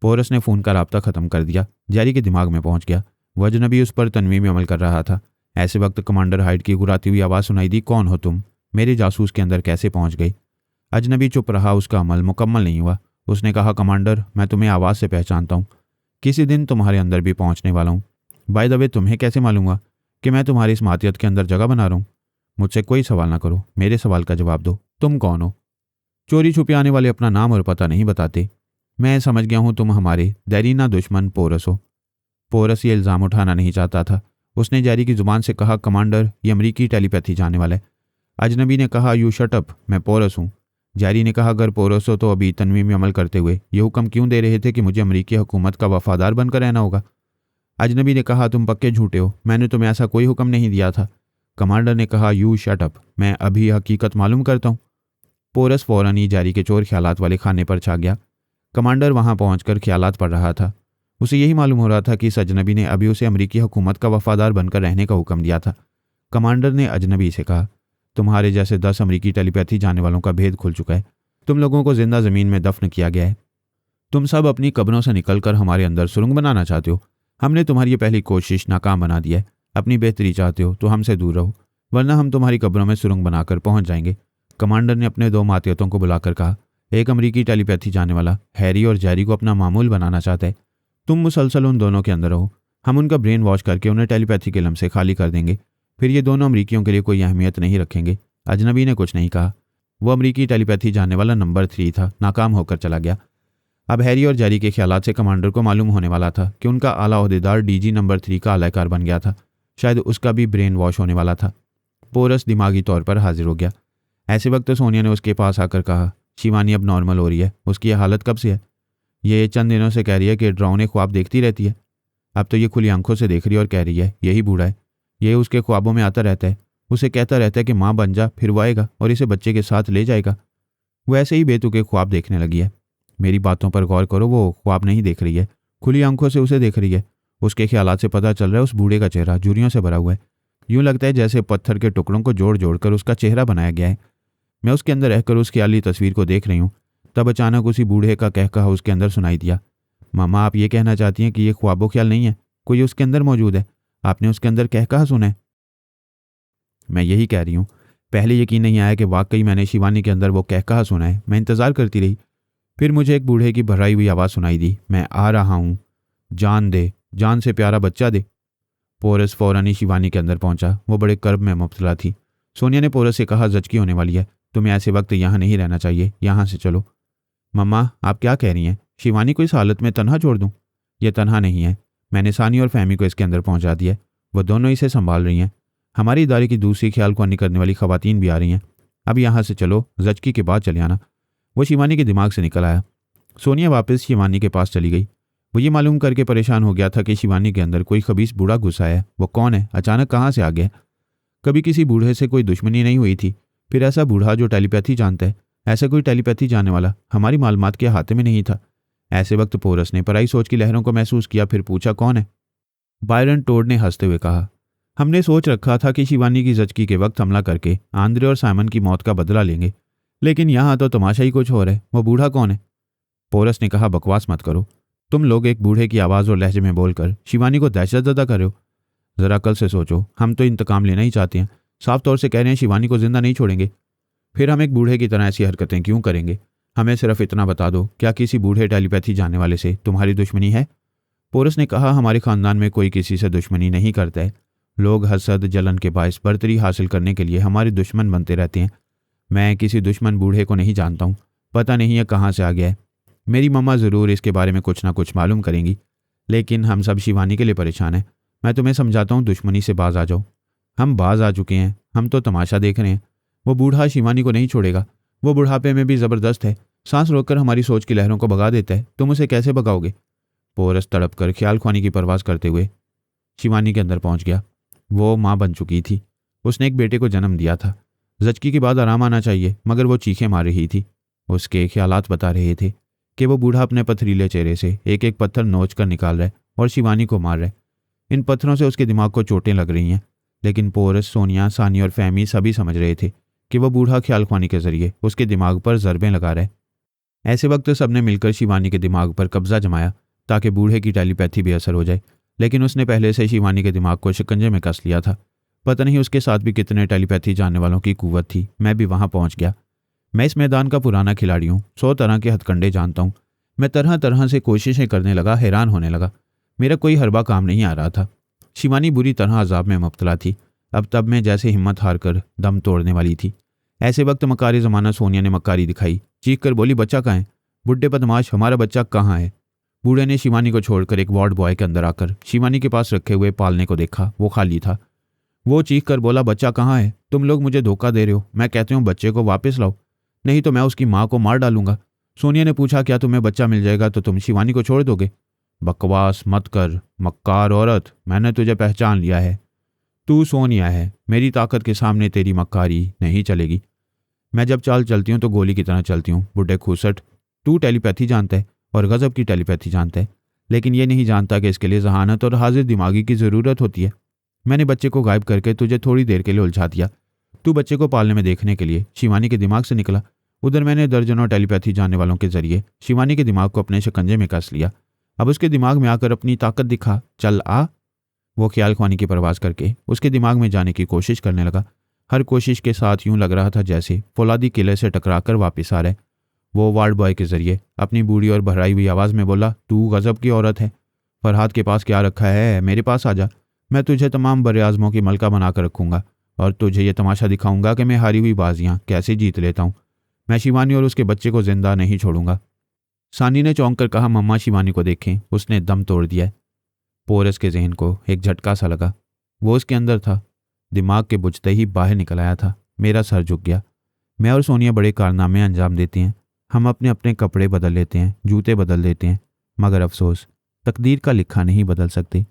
पोरस ने फ़ोन का राब्ता ख़त्म कर दिया। जैरी के दिमाग में पहुंच गया। वजनबी उस पर तनवीमी अमल कर रहा था। ऐसे वक्त कमांडर हाइट की गुराती हुई आवाज़ सुनाई दी, कौन हो तुम? मेरे जासूस के अंदर कैसे पहुंच गए? अजनबी चुप रहा। उसका अमल मुकम्मल नहीं हुआ। उसने कहा, कमांडर, मैं तुम्हें आवाज़ से पहचानता हूँ। किसी दिन तुम्हारे अंदर भी पहुँचने वाला हूँ। बाय द वे, तुम्हें कैसे मालूम हुआ कि मैं तुम्हारी इस मातियत के अंदर जगह बना रहा हूँ? मुझसे कोई सवाल ना करो, मेरे सवाल का जवाब दो। तुम कौन हो? चोरी छुपे आने वाले अपना नाम और पता नहीं बताते। मैं समझ गया हूँ, तुम हमारे देरीना दुश्मन पोरस हो। पोरस ये इल्ज़ाम उठाना नहीं चाहता था। उसने जैरी की ज़ुबान से कहा, कमांडर, ये अमरीकी टेलीपैथी जाने वाला है। अजनबी ने कहा, यू शट अप, मैं पोरस हूँ। जैरी ने कहा, अगर पोरस हो तो अभी तनवीमी अमल करते हुए ये हुक्म क्यों दे रहे थे कि मुझे अमरीकी हुकूमत का वफादार बनकर रहना होगा? अजनबी ने कहा, तुम पक्के झूठे हो, मैंने तुम्हें ऐसा कोई हुक्म नहीं दिया था। कमांडर ने कहा, यू शट अप, मैं अभी हकीकत मालूम करता हूँ। पोरस फ़ौरन ही जैरी के चोर ख्यालात वाले खाने पर छा गया। कमांडर वहाँ पहुँचकर ख्यालात पढ़ रहा था। उसे यही मालूम हो रहा था कि इस अजनबी ने अभी उसे अमरीकी हुकूमत का वफादार बनकर रहने का हुक्म दिया था। कमांडर ने अजनबी से कहा, तुम्हारे जैसे 10 अमरीकी टेलीपैथी जाने वालों का भेद खुल चुका है। तुम लोगों को जिंदा ज़मीन में दफन किया गया है। तुम सब अपनी कब्रों से निकलकर हमारे अंदर सुरंग बनाना चाहते हो। हमने तुम्हारी ये पहली कोशिश नाकाम बना दी है। अपनी बेहतरी चाहते हो तो हमसे दूर रहो, वरना हम तुम्हारी कब्रों में सुरंग बनाकर पहुंच जाएंगे। कमांडर ने अपने 2 मातियतों को बुलाकर कहा, एक अमरीकी टेलीपैथी जाने वाला हैरी और जैरी को अपना मामूल बनाना चाहता है। तुम मुसलसल उन दोनों के अंदर रहो। हम उनका ब्रेन वॉश करके उन्हें टेलीपैथी के इल्म से खाली कर देंगे। फिर ये दोनों अमरीकियों के लिए कोई अहमियत नहीं रखेंगे। अजनबी ने कुछ नहीं कहा। वो अमरीकी टेलीपैथी जानने वाला नंबर 3 था, नाकाम होकर चला गया। अब हैरी और जैरी के ख्यालात से कमांडर को मालूम होने वाला था कि उनका आला ओहदेदार डीजी नंबर 3 का आलाकार बन गया था। शायद उसका भी ब्रेन वॉश होने वाला था। पोरस दिमागी तौर पर हाजिर हो गया। ऐसे वक्त सोनिया ने उसके पास आकर कहा, शिवानी अब नॉर्मल हो रही है। उसकी यह हालत कब से है? ये चंद दिनों से कह रही है कि डरावने ख्वाब देखती रहती है। अब तो ये खुली आंखों से देख रही है और कह रही है यही बूढ़ा है। ये उसके ख्वाबों में आता रहता है। उसे कहता रहता है कि माँ बन जा, फिर वो आएगा और इसे बच्चे के साथ ले जाएगा। वो ऐसे ही बेतुके ख्वाब देखने लगी है। मेरी बातों पर गौर करो, वो ख्वाब नहीं देख रही है, खुली आंखों से उसे देख रही है। उसके ख्यालात से पता चल रहा है उस बूढ़े का चेहरा झुर्रियों से भरा हुआ है। यूं लगता है जैसे पत्थर के टुकड़ों को जोड़ जोड़ कर उसका चेहरा बनाया गया है। मैं उसके अंदर रहकर उस ख्याली तस्वीर को देख रही हूँ, तब अचानक उसी बूढ़े का कहकहा उसके अंदर सुनाई दिया। मामा, आप ये कहना चाहती हैं कि ये ख्वाबो ख्याल नहीं है, कोई उसके अंदर मौजूद है? आपने उसके अंदर कहकहा सुना है? मैं यही कह रही हूँ। पहले यकीन नहीं आया कि वाकई मैंने शिवानी के अंदर वो कहकहा सुना है। मैं इंतज़ार करती रही। फिर मुझे एक बूढ़े की भर्राई हुई आवाज़ सुनाई दी, मैं आ रहा हूँ, जान दे, जान से प्यारा बच्चा दे। पोरस फौरन ही शिवानी के अंदर पहुंचा। वो बड़े कर्ब में मुब्तला थी। सोनिया ने पोरस से कहा, जचकी होने वाली है, तुम्हें ऐसे वक्त यहाँ नहीं रहना चाहिए, यहाँ से चलो। मम्मा, आप क्या कह रही हैं? शिवानी को इस हालत में तन्हा छोड़ दूँ? यह तन्हा नहीं है, मैंने सानी और फहमी को इसके अंदर पहुंचा दिया है। वो दोनों इसे संभाल रही हैं। हमारी इदारे की दूसरी ख्याल ख्वानी करने वाली खवातीन भी आ रही हैं। अब यहाँ से चलो, जचकी के बाद चले आना। वो शिवानी के दिमाग से निकल आया। सोनिया वापस शिवानी के पास चली गई। वो ये मालूम करके परेशान हो गया था कि शिवानी के अंदर कोई खबीस बूढ़ा घुसा है। वो कौन है? अचानक कहाँ से आ गया? कभी किसी बूढ़े से कोई दुश्मनी नहीं हुई थी, फिर ऐसा बूढ़ा जो टेलीपैथी जानता है। ऐसा कोई टेलीपैथी जानने वाला हमारी मालूमात के हाथे में नहीं था। ऐसे वक्त पोरस ने पराई सोच की लहरों को महसूस किया। फिर पूछा, कौन है? बायरन टोड ने हंसते हुए कहा, हमने सोच रखा था कि शिवानी की जचकी के वक्त हमला करके आंद्रे और साइमन की मौत का बदला लेंगे, लेकिन यहाँ तो तमाशा ही कुछ और है। वो बूढ़ा कौन है? पोरस ने कहा, बकवास मत करो। तुम लोग एक बूढ़े की आवाज़ और लहजे में बोलकर शिवानी को दहशतज़दा कर रहे हो। ज़रा अकल से सोचो, हम तो इंतकाम लेना ही चाहते हैं। साफ तौर से कह रहे हैं शिवानी को जिंदा नहीं छोड़ेंगे। फिर हम एक बूढ़े की तरह ऐसी हरकतें क्यों करेंगे? हमें सिर्फ इतना बता दो, क्या किसी बूढ़े टेलीपैथी जानने वाले से तुम्हारी दुश्मनी है? पोरस ने कहा, हमारे खानदान में कोई किसी से दुश्मनी नहीं करता है। लोग हसद जलन के बायस बर्तरी हासिल करने के लिए हमारे दुश्मन बनते रहते हैं। मैं किसी दुश्मन बूढ़े को नहीं जानता हूँ। पता नहीं है कहाँ से आ गया है। मेरी मम्मा ज़रूर इसके बारे में कुछ ना कुछ मालूम करेंगी, लेकिन हम सब शिवानी के लिए परेशान हैं। मैं तुम्हें समझाता हूँ, दुश्मनी से बाज आ जाओ। हम बाज आ चुके हैं, हम तो तमाशा देख रहे हैं। वो बूढ़ा शिवानी को नहीं छोड़ेगा। वो बुढ़ापे में भी ज़बरदस्त है, सांस रोककर हमारी सोच की लहरों को भगा देता है। तुम उसे कैसे भगाओगे? पोरस तड़प कर ख्याल ख्वानी की परवाज़ करते हुए शिवानी के अंदर पहुंच गया। वो माँ बन चुकी थी। उसने एक बेटे को जन्म दिया था। जचकी के बाद आराम आना चाहिए, मगर वो चीखें मार रही थी। उसके ख्यालात बता रहे थे कि वो बूढ़ा अपने पथरीले चेहरे से एक एक पत्थर नोच कर निकाल रहा है और शिवानी को मार रहा है। इन पत्थरों से उसके दिमाग को चोटें लग रही हैं, लेकिन पोरस, सोनिया, सानी और फहमी सभी समझ रहे थे कि वह बूढ़ा ख्याल ख्वानी के जरिए उसके दिमाग पर ज़रबें लगा रहा है। ऐसे वक्त सबने मिलकर शिवानी के दिमाग पर कब्जा जमाया ताकि बूढ़े की टेलीपैथी बेअसर हो जाए, लेकिन उसने पहले से शिवानी के दिमाग को शिकंजे में कस लिया था। पता नहीं उसके साथ भी कितने टेलीपैथी जानने वालों की कुव्वत थी। मैं भी वहां पहुंच गया। मैं इस मैदान का पुराना खिलाड़ी हूँ, 100 तरह के हथकंडे जानता हूँ। मैं तरह तरह से कोशिशें करने लगा, हैरान होने लगा। मेरा कोई हरबा काम नहीं आ रहा था। शिवानी बुरी तरह अजाब में मुब्तला थी। अब तब मैं जैसे हिम्मत हार कर दम तोड़ने वाली थी। ऐसे वक्त मकारी ज़माना सोनिया ने मक्कारी दिखाई। चीख कर बोली, बच्चा कहाँ है? बुढ़े बदमाश, हमारा बच्चा कहाँ है? बूढ़े ने शिवानी को छोड़कर एक वार्ड बॉय के अंदर आकर शिवानी के पास रखे हुए पालने को देखा। वो खाली था। वो चीख कर बोला, बच्चा कहाँ है? तुम लोग मुझे धोखा दे रहे हो। मैं कहती हूँ बच्चे को वापस लाओ, नहीं तो मैं उसकी माँ को मार डालूंगा। सोनिया ने पूछा, क्या तुम्हें बच्चा मिल जाएगा तो तुम शिवानी को छोड़ दोगे? बकवास मत कर मक्कार औरत, मैंने तुझे पहचान लिया है। तू सोनिया है। मेरी ताकत के सामने तेरी मक्कारी नहीं चलेगी। मैं जब चाल चलती हूँ तो गोली की तरह चलती हूँ। बुढ़े खूसट, तू टेलीपैथी जानता है और गजब की टेलीपैथी जानता है, लेकिन ये नहीं जानता कि इसके लिए जहानत और हाजिर दिमागी की ज़रूरत होती है। मैंने बच्चे को गायब करके तुझे थोड़ी देर के लिए उलझा दिया। तू बच्चे को पालने में देखने के लिए शिवानी के दिमाग से निकला। उधर मैंने दर्जनों टेलीपैथी जानने वालों के जरिए शिवानी के दिमाग को अपने शिकंजे में कस लिया। अब उसके दिमाग में आकर अपनी ताकत दिखा, चल आ। वो ख्याल ख्वानी की परवाज़ करके उसके दिमाग में जाने की कोशिश करने लगा। हर कोशिश के साथ यूं लग रहा था जैसे फौलादी किले से टकरा कर वापस आ रहे। वो वार्ड बॉय के जरिए अपनी बूढ़ी और भराई हुई आवाज़ में बोला, तू गजब की औरत है। फरहाद के पास क्या रखा है? मेरे पास आ जा। मैं तुझे तमाम बड़े आज़मों की मलका बना कर रखूँगा और तुझे ये तमाशा दिखाऊंगा कि मैं हारी हुई बाजियाँ कैसे जीत लेता हूँ। मैं शिवानी और उसके बच्चे को जिंदा नहीं छोड़ूंगा। सानी ने चौंक कर कहा, मम्मा शिवानी को देखें, उसने दम तोड़ दिया है। पोरस के जहन को एक झटका सा लगा। वो उसके अंदर था। दिमाग के बुझते ही बाहर निकल आया था। मेरा सर झुक गया। मैं और सोनिया बड़े कारनामे अंजाम देते हैं। हम अपने अपने कपड़े बदल लेते हैं, जूते बदल देते हैं, मगर अफसोस तकदीर का लिखा नहीं बदल सकते।